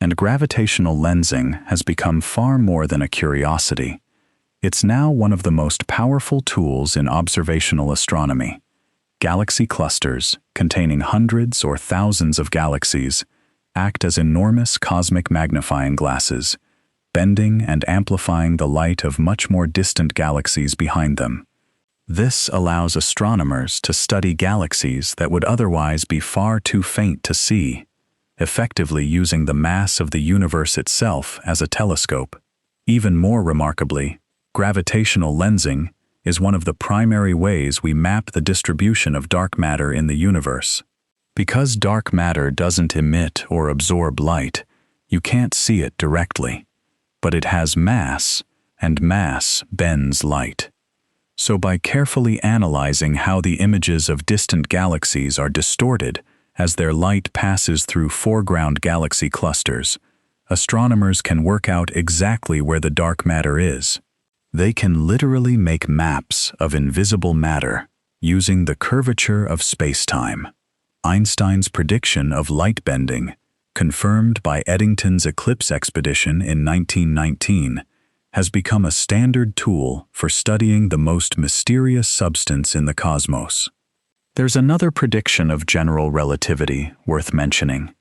And gravitational lensing has become far more than a curiosity. It's now one of the most powerful tools in observational astronomy. Galaxy clusters, containing hundreds or thousands of galaxies, act as enormous cosmic magnifying glasses, bending and amplifying the light of much more distant galaxies behind them. This allows astronomers to study galaxies that would otherwise be far too faint to see, effectively using the mass of the universe itself as a telescope. Even more remarkably, gravitational lensing is one of the primary ways we map the distribution of dark matter in the universe. Because dark matter doesn't emit or absorb light, you can't see it directly. But it has mass, and mass bends light. So by carefully analyzing how the images of distant galaxies are distorted as their light passes through foreground galaxy clusters, astronomers can work out exactly where the dark matter is. They can literally make maps of invisible matter using the curvature of spacetime. Einstein's prediction of light bending, confirmed by Eddington's eclipse expedition in 1919, has become a standard tool for studying the most mysterious substance in the cosmos. There's another prediction of general relativity worth mentioning,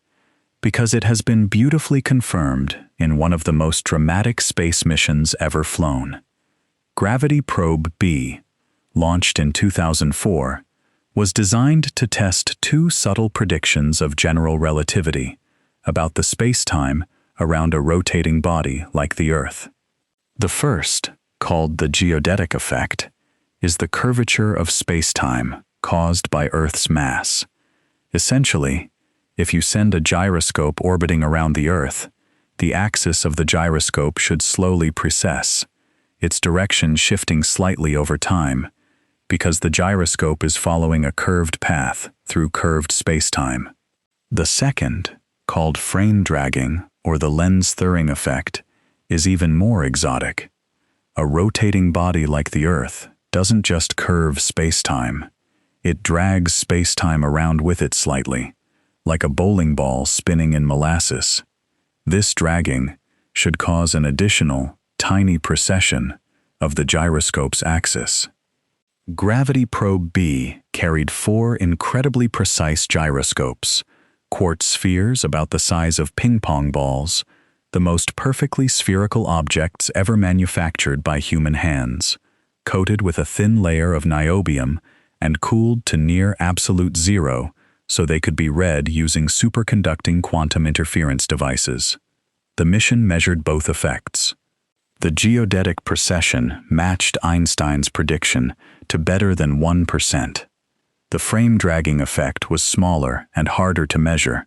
because it has been beautifully confirmed in one of the most dramatic space missions ever flown. Gravity Probe B, launched in 2004, was designed to test two subtle predictions of general relativity about the space-time around a rotating body like the Earth. The first, called the geodetic effect, is the curvature of space-time caused by Earth's mass. Essentially, if you send a gyroscope orbiting around the Earth, the axis of the gyroscope should slowly precess, its direction shifting slightly over time, because the gyroscope is following a curved path through curved spacetime. The second, called frame dragging or the lens-thirring effect, is even more exotic. A rotating body like the Earth doesn't just curve spacetime, it drags spacetime around with it slightly, like a bowling ball spinning in molasses. This dragging should cause an additional, tiny precession of the gyroscope's axis. Gravity Probe B carried 4 incredibly precise gyroscopes, quartz spheres about the size of ping-pong balls, the most perfectly spherical objects ever manufactured by human hands, coated with a thin layer of niobium and cooled to near absolute zero so they could be read using superconducting quantum interference devices. The mission measured both effects. The geodetic precession matched Einstein's prediction to better than 1%. The frame dragging effect was smaller and harder to measure.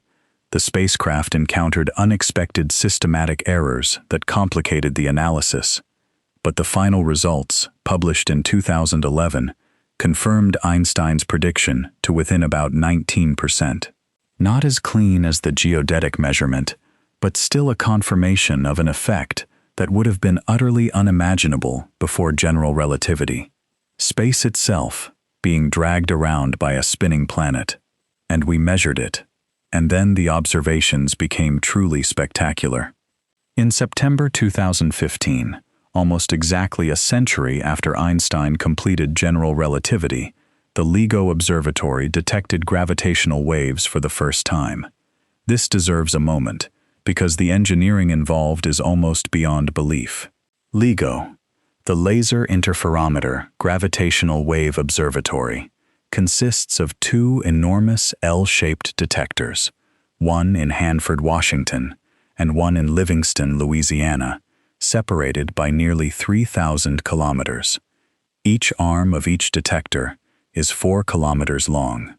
The spacecraft encountered unexpected systematic errors that complicated the analysis. but the final results, published in 2011, confirmed Einstein's prediction to within about 19%. Not as clean as the geodetic measurement, but still a confirmation of an effect that would have been utterly unimaginable before general relativity. Space itself being dragged around by a spinning planet. And we measured it. And then the observations became truly spectacular. In September 2015, almost exactly a century after Einstein completed general relativity, the LIGO observatory detected gravitational waves for the first time. This deserves a moment, because the engineering involved is almost beyond belief. LIGO, the Laser Interferometer Gravitational Wave Observatory, consists of two enormous L-shaped detectors, one in Hanford, Washington, and one in Livingston, Louisiana, separated by nearly 3,000 kilometers. Each arm of each detector is 4 kilometers long.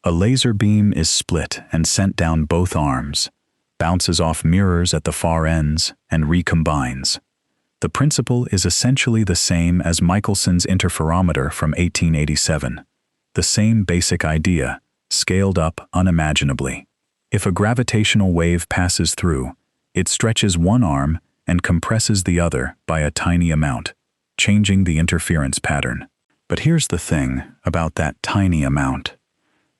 A laser beam is split and sent down both arms, bounces off mirrors at the far ends, and recombines. The principle is essentially the same as Michelson's interferometer from 1887. The same basic idea, scaled up unimaginably. If a gravitational wave passes through, it stretches one arm and compresses the other by a tiny amount, changing the interference pattern. But here's the thing about that tiny amount.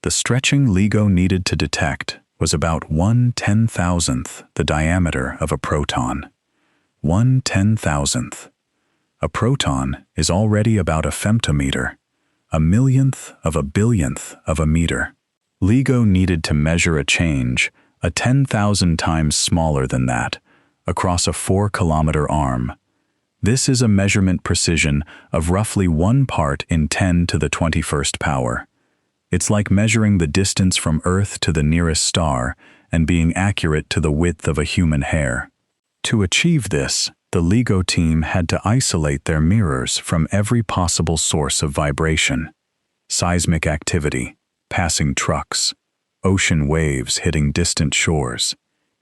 The stretching LIGO needed to detect was about 1/10,000th the diameter of a proton. 1/10,000th. A proton is already about a femtometer, a millionth of a billionth of a meter. LIGO needed to measure a change, a 10,000 times smaller than that, across a 4-kilometer arm. This is a measurement precision of roughly 1 part in 10 to the 21st power. It's like measuring the distance from Earth to the nearest star and being accurate to the width of a human hair. To achieve this, the LIGO team had to isolate their mirrors from every possible source of vibration. Seismic activity, passing trucks, ocean waves hitting distant shores,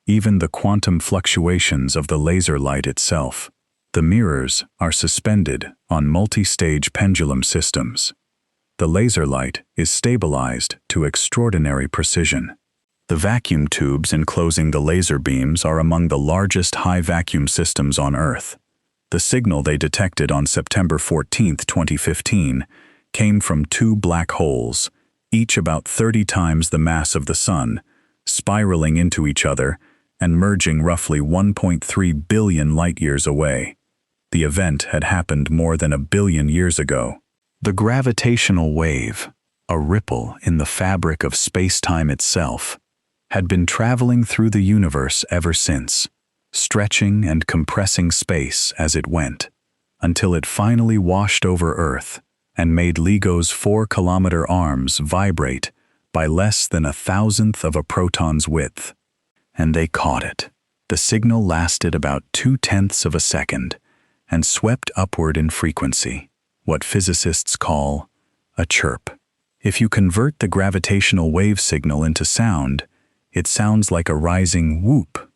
even the quantum fluctuations of the laser light itself. The mirrors are suspended on multi-stage pendulum systems. The laser light is stabilized to extraordinary precision. The vacuum tubes enclosing the laser beams are among the largest high-vacuum systems on Earth. The signal they detected on September 14, 2015, came from 2 black holes, each about 30 times the mass of the Sun, spiraling into each other and merging roughly 1.3 billion light-years away. The event had happened more than 1 billion years ago. The gravitational wave, a ripple in the fabric of space-time itself, had been traveling through the universe ever since, stretching and compressing space as it went, until it finally washed over Earth and made LIGO's 4-kilometer arms vibrate by less than 1,000th of a proton's width. And they caught it. The signal lasted about 0.2 of a second and swept upward in frequency, what physicists call a chirp. If you convert the gravitational wave signal into sound, it sounds like a rising whoop.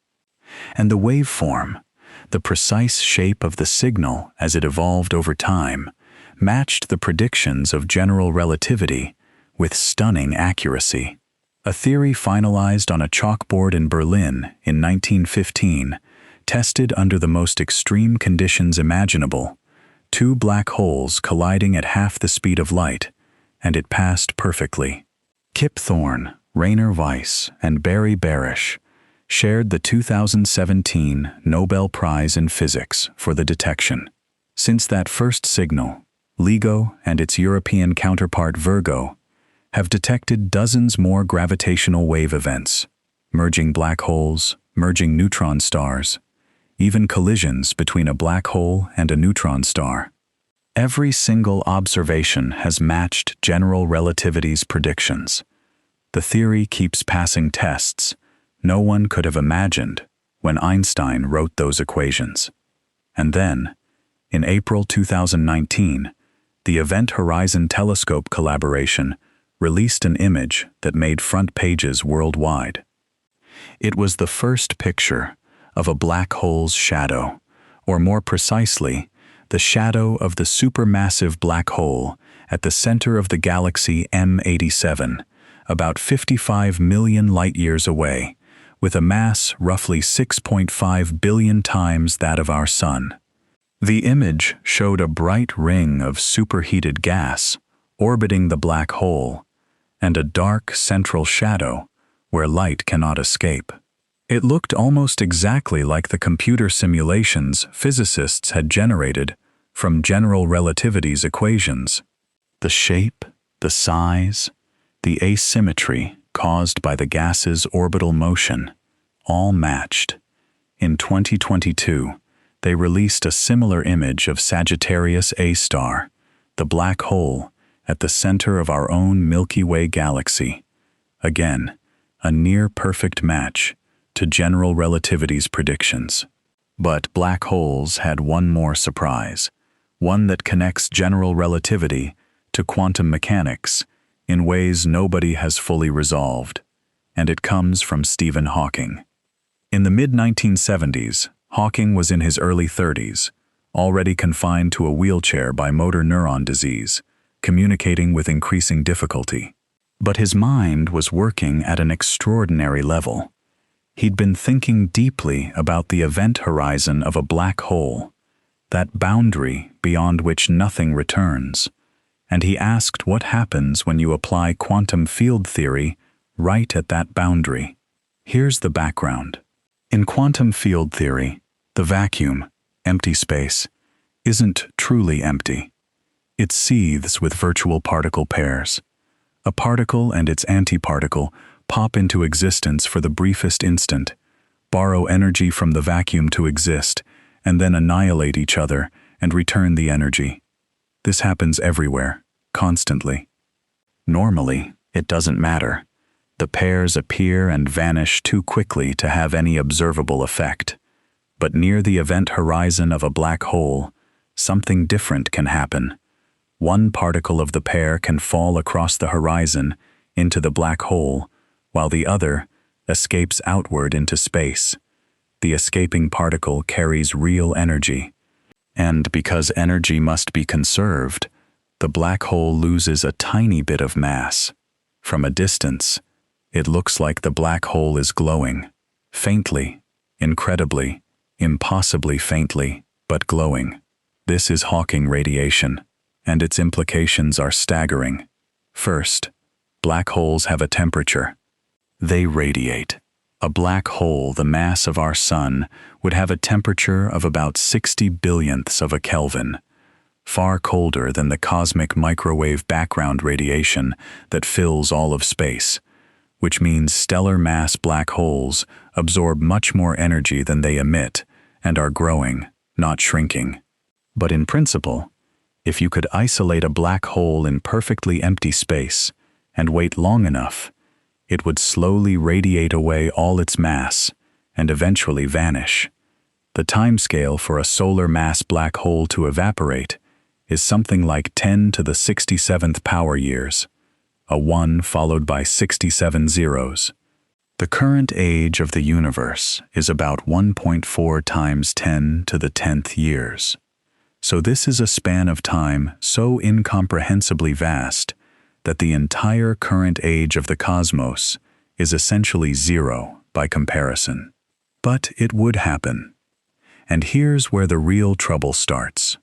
And the waveform, the precise shape of the signal as it evolved over time, matched the predictions of general relativity with stunning accuracy. A theory finalized on a chalkboard in Berlin in 1915, tested under the most extreme conditions imaginable, 2 black holes colliding at half the speed of light, and it passed perfectly. Kip Thorne, Rainer Weiss, and Barry Barish shared the 2017 Nobel Prize in Physics for the detection. Since that first signal, LIGO and its European counterpart Virgo have detected dozens more gravitational wave events, merging black holes, merging neutron stars, even collisions between a black hole and a neutron star. Every single observation has matched general relativity's predictions. The theory keeps passing tests no one could have imagined when Einstein wrote those equations. And then, in April 2019, the Event Horizon Telescope collaboration released an image that made front pages worldwide. It was the first picture of a black hole's shadow, or more precisely, the shadow of the supermassive black hole at the center of the galaxy M87, about 55 million light-years away, with a mass roughly 6.5 billion times that of our Sun. The image showed a bright ring of superheated gas orbiting the black hole, and a dark central shadow where light cannot escape. It looked almost exactly like the computer simulations physicists had generated from general relativity's equations. The shape, the size, the asymmetry caused by the gas's orbital motion, all matched. In 2022, they released a similar image of Sagittarius A star, the black hole at the center of our own Milky Way galaxy. Again, a near-perfect match to general relativity's predictions. But black holes had one more surprise, one that connects general relativity to quantum mechanics in ways nobody has fully resolved, and it comes from Stephen Hawking. In the mid-1970s, Hawking was in his early 30s, already confined to a wheelchair by motor neuron disease, communicating with increasing difficulty. But his mind was working at an extraordinary level. He'd been thinking deeply about the event horizon of a black hole, that boundary beyond which nothing returns, and he asked what happens when you apply quantum field theory right at that boundary. Here's the background. In quantum field theory, the vacuum, empty space, isn't truly empty. It seethes with virtual particle pairs. A particle and its antiparticle pop into existence for the briefest instant, borrow energy from the vacuum to exist, and then annihilate each other and return the energy. This happens everywhere, constantly. Normally, it doesn't matter. The pairs appear and vanish too quickly to have any observable effect. But near the event horizon of a black hole, something different can happen. One particle of the pair can fall across the horizon into the black hole, while the other escapes outward into space. The escaping particle carries real energy. And because energy must be conserved, the black hole loses a tiny bit of mass. From a distance, it looks like the black hole is glowing, faintly, incredibly, impossibly faintly, but glowing. This is Hawking radiation, and its implications are staggering. First, black holes have a temperature. They radiate. A black hole the mass of our Sun would have a temperature of about 60 billionths of a Kelvin, far colder than the cosmic microwave background radiation that fills all of space, which means stellar mass black holes absorb much more energy than they emit and are growing, not shrinking. But in principle, if you could isolate a black hole in perfectly empty space and wait long enough, it would slowly radiate away all its mass and eventually vanish. The timescale for a solar mass black hole to evaporate is something like 10 to the 67th power years, a 1 followed by 67 zeros. The current age of the universe is about 1.4 times 10 to the 10th years. So this is a span of time so incomprehensibly vast that the entire current age of the cosmos is essentially zero by comparison. But it would happen. And here's where the real trouble starts.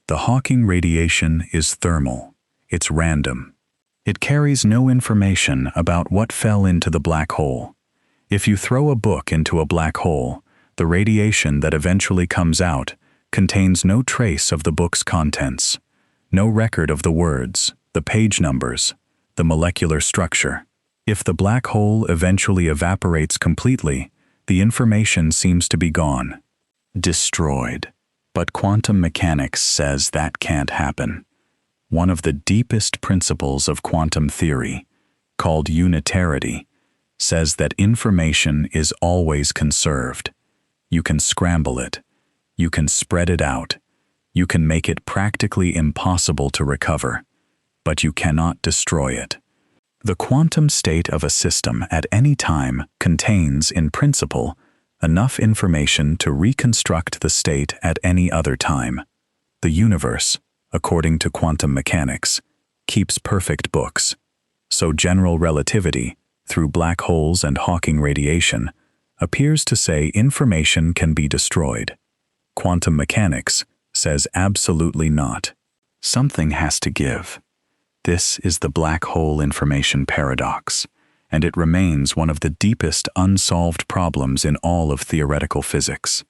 The Hawking radiation is thermal. It's random. It carries no information about what fell into the black hole. If you throw a book into a black hole, the radiation that eventually comes out contains no trace of the book's contents, no record of the words, the page numbers, the molecular structure. If the black hole eventually evaporates completely, the information seems to be gone, destroyed. But quantum mechanics says that can't happen. One of the deepest principles of quantum theory, called unitarity, says that information is always conserved. You can scramble it. You can spread it out. You can make it practically impossible to recover, but you cannot destroy it. The quantum state of a system at any time contains, in principle, enough information to reconstruct the state at any other time. The universe, according to quantum mechanics, keeps perfect books. So general relativity, through black holes and Hawking radiation, appears to say information can be destroyed. Quantum mechanics says absolutely not. Something has to give. This is the black hole information paradox, and it remains one of the deepest unsolved problems in all of theoretical physics.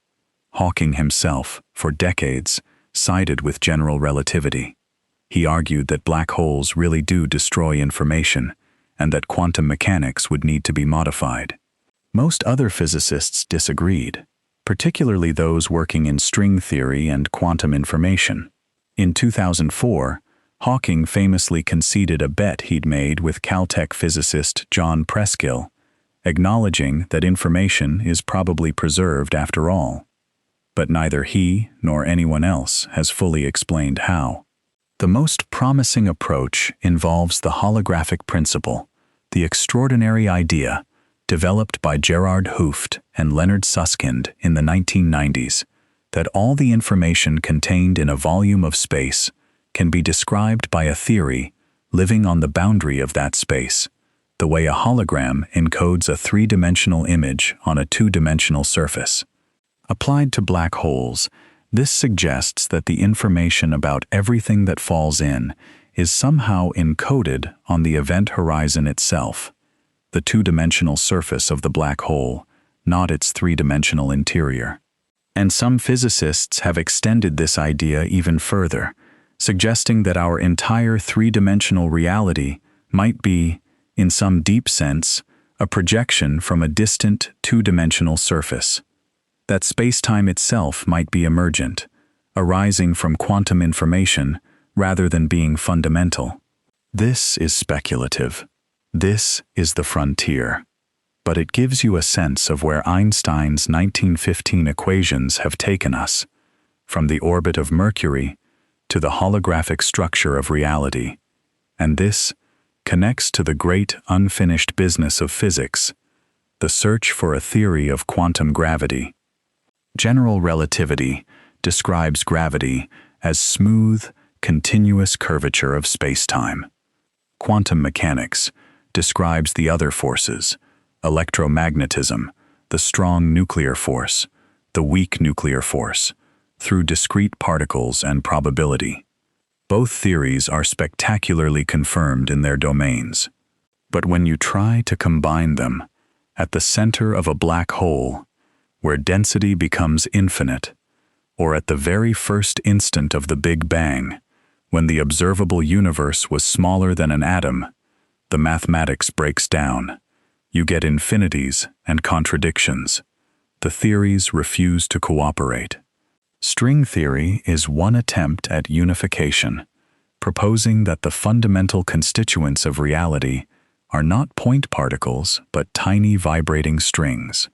Hawking himself, for decades, sided with general relativity. He argued that black holes really do destroy information, and that quantum mechanics would need to be modified. Most other physicists disagreed, particularly those working in string theory and quantum information. In 2004, Hawking famously conceded a bet he'd made with Caltech physicist John Preskill, acknowledging that information is probably preserved after all. But neither he nor anyone else has fully explained how. The most promising approach involves the holographic principle, the extraordinary idea developed by Gerard Hooft and Leonard Susskind in the 1990s, that all the information contained in a volume of space can be described by a theory living on the boundary of that space, the way a hologram encodes a three-dimensional image on a two-dimensional surface. Applied to black holes, this suggests that the information about everything that falls in is somehow encoded on the event horizon itself, the two-dimensional surface of the black hole, not its three-dimensional interior. And some physicists have extended this idea even further, suggesting that our entire three-dimensional reality might be, in some deep sense, a projection from a distant two-dimensional surface. That spacetime itself might be emergent, arising from quantum information rather than being fundamental. This is speculative. This is the frontier. But it gives you a sense of where Einstein's 1915 equations have taken us, from the orbit of Mercury to the holographic structure of reality. And this connects to the great unfinished business of physics, the search for a theory of quantum gravity. General relativity describes gravity as smooth, continuous curvature of spacetime. Quantum mechanics describes the other forces, electromagnetism, the strong nuclear force, the weak nuclear force, through discrete particles and probability. Both theories are spectacularly confirmed in their domains. But when you try to combine them, at the center of a black hole, where density becomes infinite, or at the very first instant of the Big Bang, when the observable universe was smaller than an atom, the mathematics breaks down. You get infinities and contradictions. The theories refuse to cooperate. String theory is one attempt at unification, proposing that the fundamental constituents of reality are not point particles but tiny vibrating strings.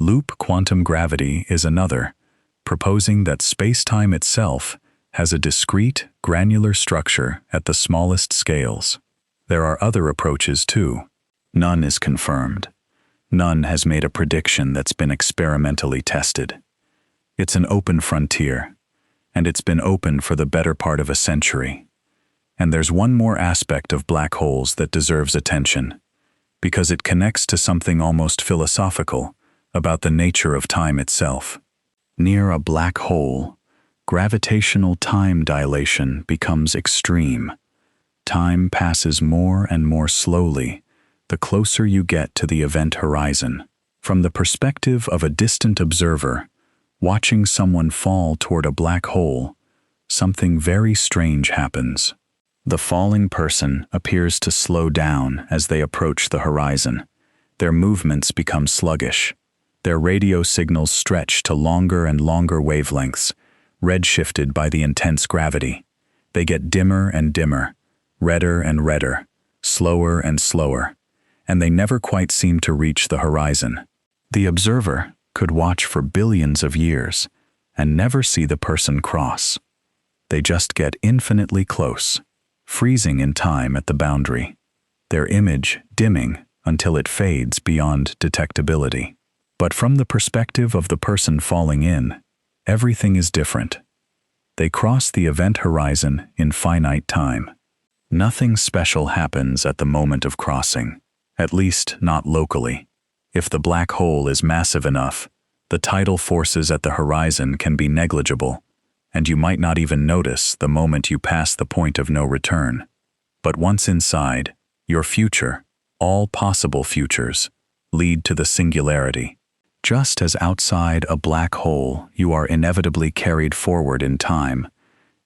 Loop quantum gravity is another, proposing that spacetime itself has a discrete, granular structure at the smallest scales. There are other approaches too. None is confirmed. None has made a prediction that's been experimentally tested. It's an open frontier, and it's been open for the better part of a century. And there's one more aspect of black holes that deserves attention, because it connects to something almost philosophical about the nature of time itself. Near a black hole, gravitational time dilation becomes extreme. Time passes more and more slowly the closer you get to the event horizon. From the perspective of a distant observer, watching someone fall toward a black hole, something very strange happens. The falling person appears to slow down as they approach the horizon. Their movements become sluggish. Their radio signals stretch to longer and longer wavelengths, redshifted by the intense gravity. They get dimmer and dimmer, redder and redder, slower and slower, and they never quite seem to reach the horizon. The observer could watch for billions of years and never see the person cross. They just get infinitely close, freezing in time at the boundary, their image dimming until it fades beyond detectability. But from the perspective of the person falling in, everything is different. They cross the event horizon in finite time. Nothing special happens at the moment of crossing, at least not locally. If the black hole is massive enough, the tidal forces at the horizon can be negligible, and you might not even notice the moment you pass the point of no return. But once inside, your future, all possible futures, lead to the singularity. Just as outside a black hole you are inevitably carried forward in time,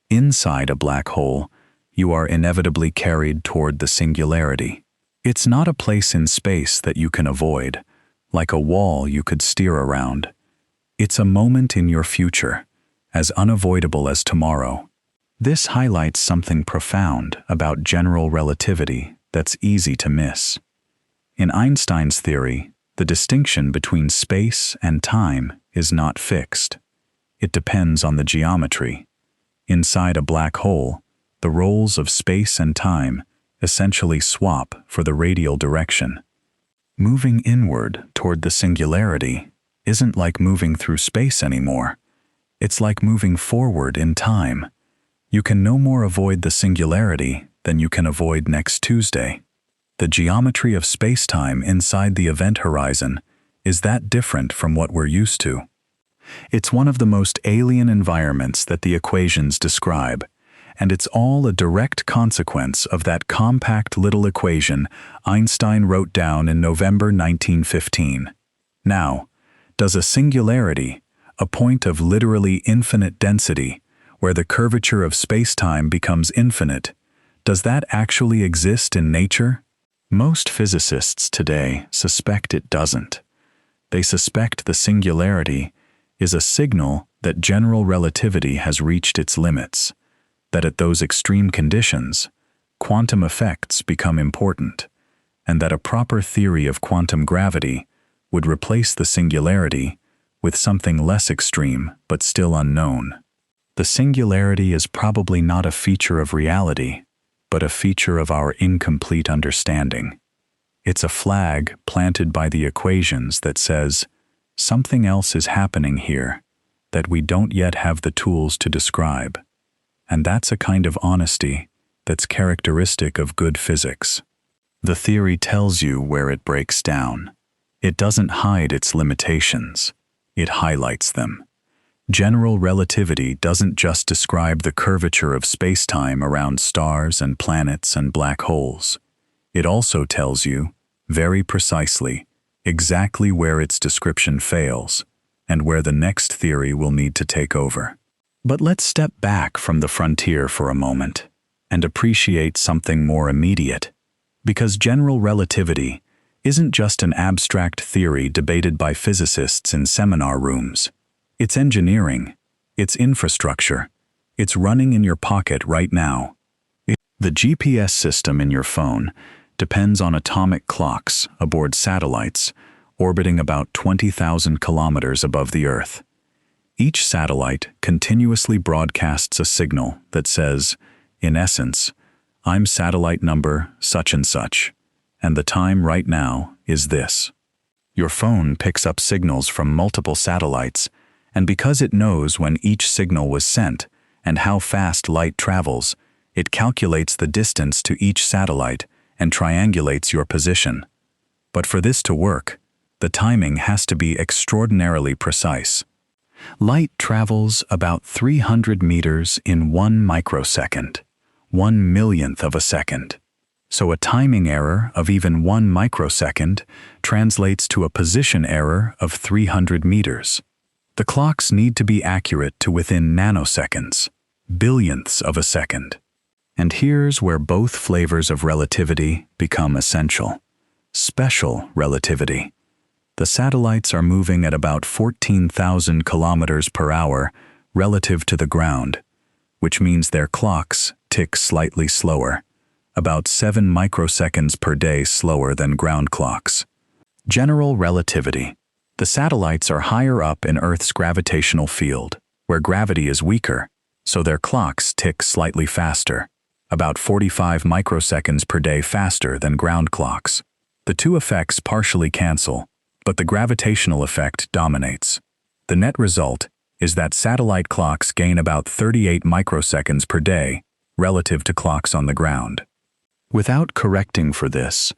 inside a black hole you are inevitably carried toward the singularity. It's not a place in space that you can avoid, like a wall you could steer around. It's a moment in your future, as unavoidable as tomorrow. This highlights something profound about general relativity that's easy to miss. In Einstein's theory, the distinction between space and time is not fixed. It depends on the geometry. Inside a black hole, the roles of space and time essentially swap for the radial direction. Moving inward toward the singularity isn't like moving through space anymore. It's like moving forward in time. You can no more avoid the singularity than you can avoid next Tuesday. The geometry of spacetime inside the event horizon is that different from what we're used to. It's one of the most alien environments that the equations describe, and it's all a direct consequence of that compact little equation Einstein wrote down in November 1915. Now, does a singularity, a point of literally infinite density, where the curvature of spacetime becomes infinite, does that actually exist in nature? Most physicists today suspect it doesn't. They suspect the singularity is a signal that general relativity has reached its limits, that at those extreme conditions, quantum effects become important, and that a proper theory of quantum gravity would replace the singularity with something less extreme but still unknown. The singularity is probably not a feature of reality, but a feature of our incomplete understanding. It's a flag planted by the equations that says, something else is happening here that we don't yet have the tools to describe. And that's a kind of honesty that's characteristic of good physics. The theory tells you where it breaks down. It doesn't hide its limitations. It highlights them. General relativity doesn't just describe the curvature of spacetime around stars and planets and black holes. It also tells you, very precisely, exactly where its description fails and where the next theory will need to take over. But let's step back from the frontier for a moment and appreciate something more immediate, because general relativity isn't just an abstract theory debated by physicists in seminar rooms. It's engineering, it's infrastructure, it's running in your pocket right now. The GPS system in your phone depends on atomic clocks aboard satellites orbiting about 20,000 kilometers above the Earth. Each satellite continuously broadcasts a signal that says, in essence, I'm satellite number such and such, and the time right now is this. Your phone picks up signals from multiple satellites, and because it knows when each signal was sent and how fast light travels, it calculates the distance to each satellite and triangulates your position. But for this to work, the timing has to be extraordinarily precise. Light travels about 300 meters in 1 microsecond, 1/1,000,000th of a second. So a timing error of even 1 microsecond translates to a position error of 300 meters. The clocks need to be accurate to within nanoseconds, billionths of a second. And here's where both flavors of relativity become essential. Special relativity. The satellites are moving at about 14,000 kilometers per hour relative to the ground, which means their clocks tick slightly slower, about 7 microseconds per day slower than ground clocks. General relativity. The satellites are higher up in Earth's gravitational field, where gravity is weaker, so their clocks tick slightly faster, about 45 microseconds per day faster than ground clocks. The two effects partially cancel, but the gravitational effect dominates. The net result is that satellite clocks gain about 38 microseconds per day relative to clocks on the ground. Without correcting for this,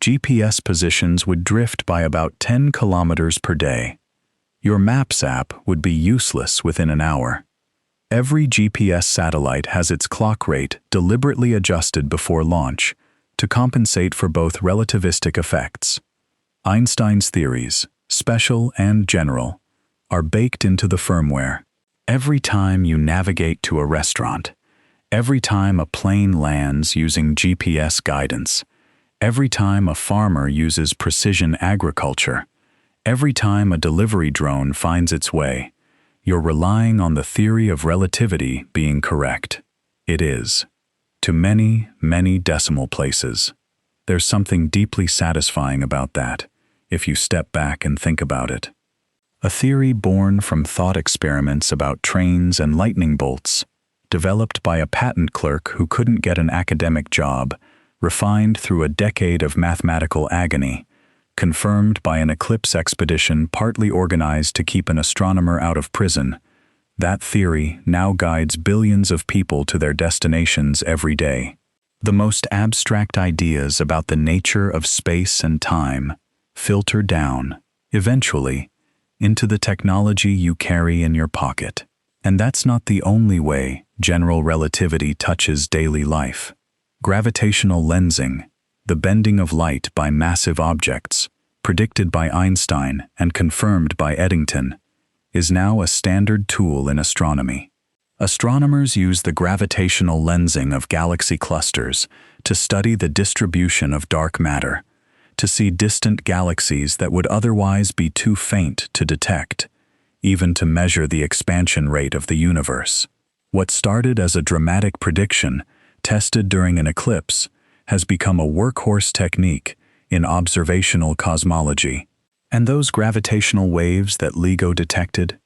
GPS positions would drift by about 10 kilometers per day. Your Maps app would be useless within an hour. Every GPS satellite has its clock rate deliberately adjusted before launch to compensate for both relativistic effects. Einstein's theories, special and general, are baked into the firmware. Every time you navigate to a restaurant, every time a plane lands using GPS guidance, every time a farmer uses precision agriculture, every time a delivery drone finds its way, you're relying on the theory of relativity being correct. It is. To many, many decimal places. There's something deeply satisfying about that, if you step back and think about it. A theory born from thought experiments about trains and lightning bolts, developed by a patent clerk who couldn't get an academic job, refined through a decade of mathematical agony, confirmed by an eclipse expedition partly organized to keep an astronomer out of prison. That theory now guides billions of people to their destinations every day. The most abstract ideas about the nature of space and time filter down, eventually, into the technology you carry in your pocket. And that's not the only way general relativity touches daily life. Gravitational lensing, the bending of light by massive objects, predicted by Einstein and confirmed by Eddington, is now a standard tool in astronomy. Astronomers use the gravitational lensing of galaxy clusters to study the distribution of dark matter, to see distant galaxies that would otherwise be too faint to detect, even to measure the expansion rate of the universe. What started as a dramatic prediction tested during an eclipse has become a workhorse technique in observational cosmology. And those gravitational waves that LIGO detected,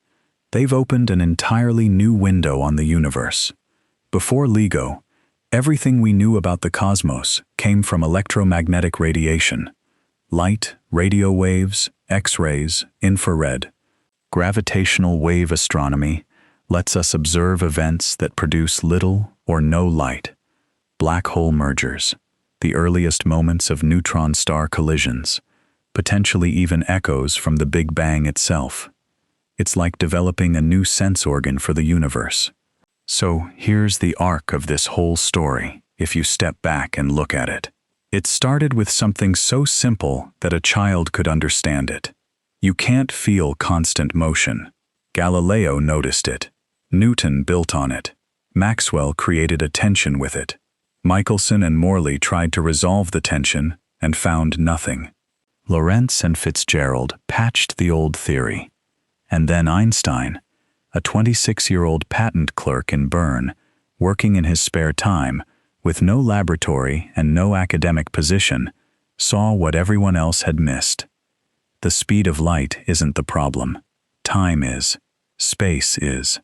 they've opened an entirely new window on the universe. Before LIGO, everything we knew about the cosmos came from electromagnetic radiation. Light, radio waves, X-rays, infrared. Gravitational wave astronomy lets us observe events that produce little or no light. Black hole mergers, the earliest moments of neutron-star collisions, potentially even echoes from the Big Bang itself. It's like developing a new sense organ for the universe. So here's the arc of this whole story, if you step back and look at it. It started with something so simple that a child could understand it. You can't feel constant motion. Galileo noticed it. Newton built on it. Maxwell created a tension with it. Michelson and Morley tried to resolve the tension and found nothing. Lorentz and Fitzgerald patched the old theory. And then Einstein, a 26-year-old patent clerk in Bern, working in his spare time, with no laboratory and no academic position, saw what everyone else had missed. The speed of light isn't the problem. Time is. Space is.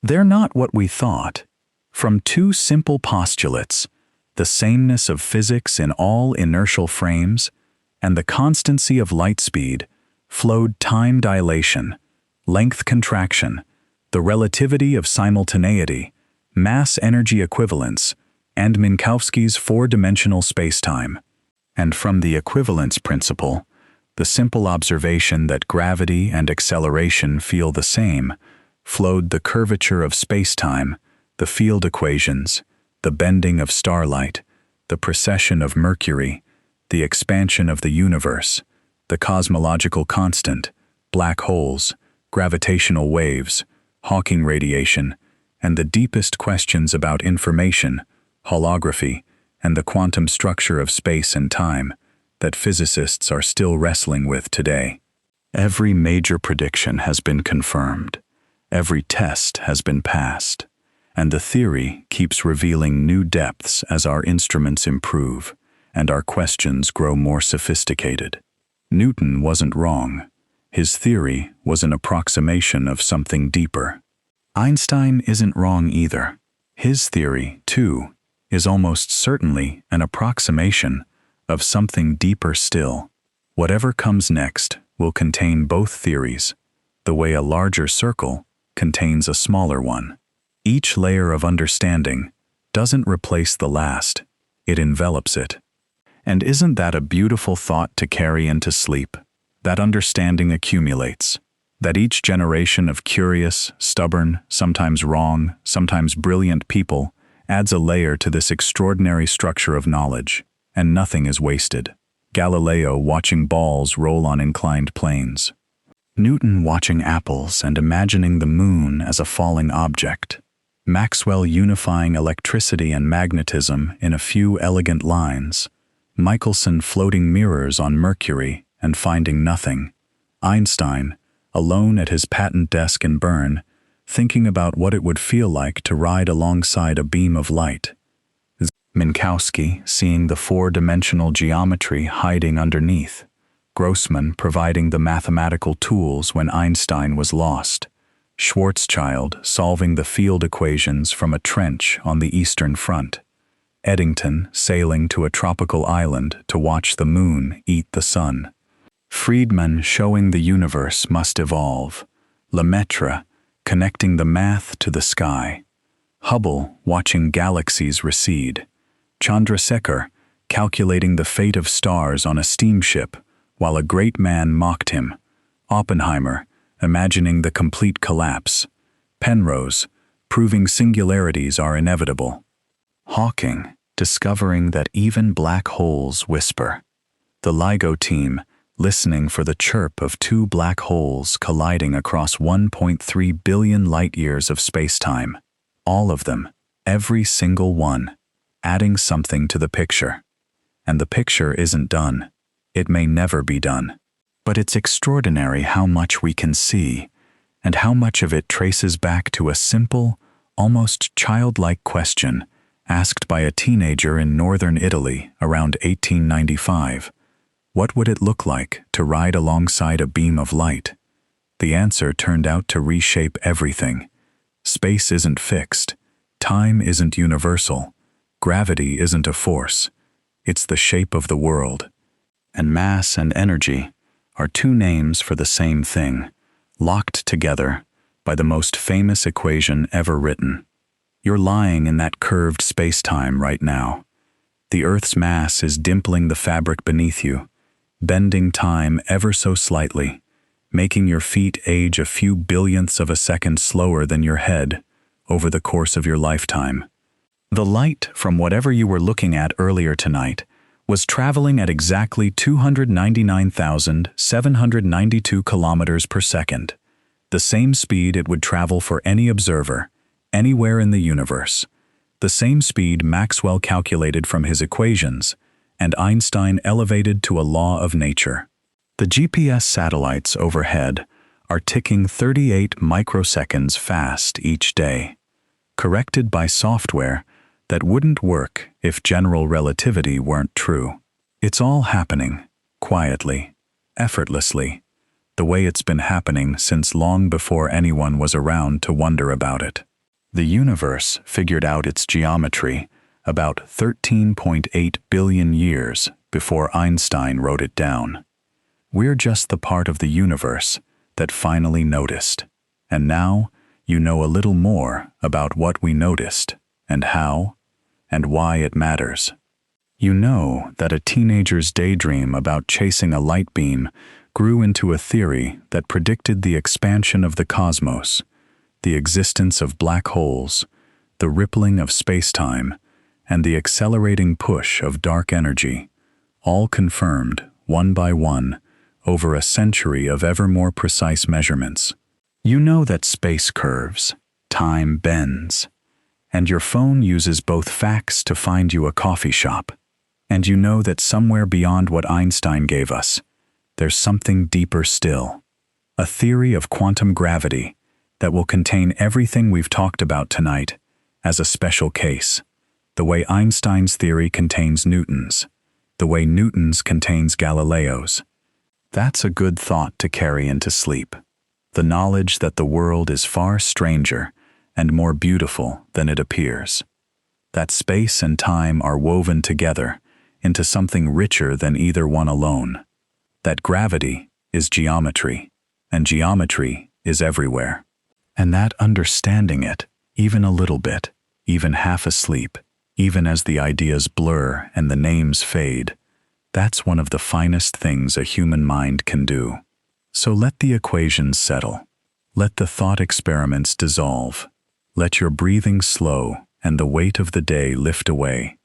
They're not what we thought. From two simple postulates, the sameness of physics in all inertial frames and the constancy of light speed, flowed time dilation, length contraction, the relativity of simultaneity, mass-energy equivalence, and Minkowski's four-dimensional spacetime. And from the equivalence principle, the simple observation that gravity and acceleration feel the same, flowed the curvature of spacetime, the field equations, the bending of starlight, the precession of Mercury, the expansion of the universe, the cosmological constant, black holes, gravitational waves, Hawking radiation, and the deepest questions about information, holography, and the quantum structure of space and time that physicists are still wrestling with today. Every major prediction has been confirmed. Every test has been passed. And the theory keeps revealing new depths as our instruments improve and our questions grow more sophisticated. Newton wasn't wrong. His theory was an approximation of something deeper. Einstein isn't wrong either. His theory, too, is almost certainly an approximation of something deeper still. Whatever comes next will contain both theories, the way a larger circle contains a smaller one. Each layer of understanding doesn't replace the last, it envelops it. And isn't that a beautiful thought to carry into sleep? That understanding accumulates, that each generation of curious, stubborn, sometimes wrong, sometimes brilliant people adds a layer to this extraordinary structure of knowledge, and nothing is wasted. Galileo watching balls roll on inclined planes. Newton watching apples and imagining the moon as a falling object. Maxwell unifying electricity and magnetism in a few elegant lines. Michelson floating mirrors on Mercury and finding nothing. Einstein, alone at his patent desk in Bern, thinking about what it would feel like to ride alongside a beam of light. Minkowski seeing the four-dimensional geometry hiding underneath. Grossman providing the mathematical tools when Einstein was lost. Schwarzschild solving the field equations from a trench on the Eastern Front. Eddington sailing to a tropical island to watch the moon eat the sun. Friedman showing the universe must evolve. Lemaitre connecting the math to the sky. Hubble watching galaxies recede. Chandrasekhar calculating the fate of stars on a steamship while a great man mocked him. Oppenheimer imagining the complete collapse. Penrose proving singularities are inevitable. Hawking discovering that even black holes whisper. The LIGO team listening for the chirp of two black holes colliding across 1.3 billion light-years of spacetime. All of them, every single one, adding something to the picture. And the picture isn't done. It may never be done. But it's extraordinary how much we can see, and how much of it traces back to a simple, almost childlike question asked by a teenager in northern Italy around 1895. What would it look like to ride alongside a beam of light? The answer turned out to reshape everything. Space isn't fixed. Time isn't universal. Gravity isn't a force. It's the shape of the world. And mass and energy are two names for the same thing, locked together by the most famous equation ever written. You're lying in that curved space-time right now. The Earth's mass is dimpling the fabric beneath you, bending time ever so slightly, making your feet age a few billionths of a second slower than your head over the course of your lifetime. The light from whatever you were looking at earlier tonight was traveling at exactly 299,792 kilometers per second, the same speed it would travel for any observer, anywhere in the universe, the same speed Maxwell calculated from his equations, and Einstein elevated to a law of nature. The GPS satellites overhead are ticking 38 microseconds fast each day, corrected by software that wouldn't work if general relativity weren't true. It's all happening, quietly, effortlessly, the way it's been happening since long before anyone was around to wonder about it. The universe figured out its geometry about 13.8 billion years before Einstein wrote it down. We're just the part of the universe that finally noticed. And now you know a little more about what we noticed, and how, and why it matters. You know that a teenager's daydream about chasing a light beam grew into a theory that predicted the expansion of the cosmos, the existence of black holes, the rippling of space-time, and the accelerating push of dark energy, all confirmed, one by one, over a century of ever more precise measurements. You know that space curves, time bends, and your phone uses both facts to find you a coffee shop. And you know that somewhere beyond what Einstein gave us, there's something deeper still, a theory of quantum gravity that will contain everything we've talked about tonight as a special case, the way Einstein's theory contains Newton's, the way Newton's contains Galileo's. That's a good thought to carry into sleep, the knowledge that the world is far stranger and more beautiful than it appears, that space and time are woven together into something richer than either one alone, that gravity is geometry, and geometry is everywhere. And that understanding it, even a little bit, even half asleep, even as the ideas blur and the names fade, that's one of the finest things a human mind can do. So let the equations settle. Let the thought experiments dissolve. Let your breathing slow and the weight of the day lift away.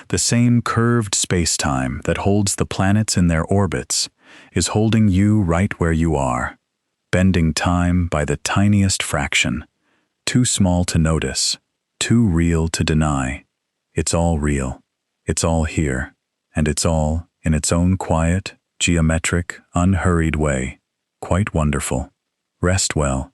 The same curved spacetime that holds the planets in their orbits is holding you right where you are, bending time by the tiniest fraction, too small to notice, too real to deny. It's all real, it's all here, and it's all, in its own quiet, geometric, unhurried way, quite wonderful. Rest well,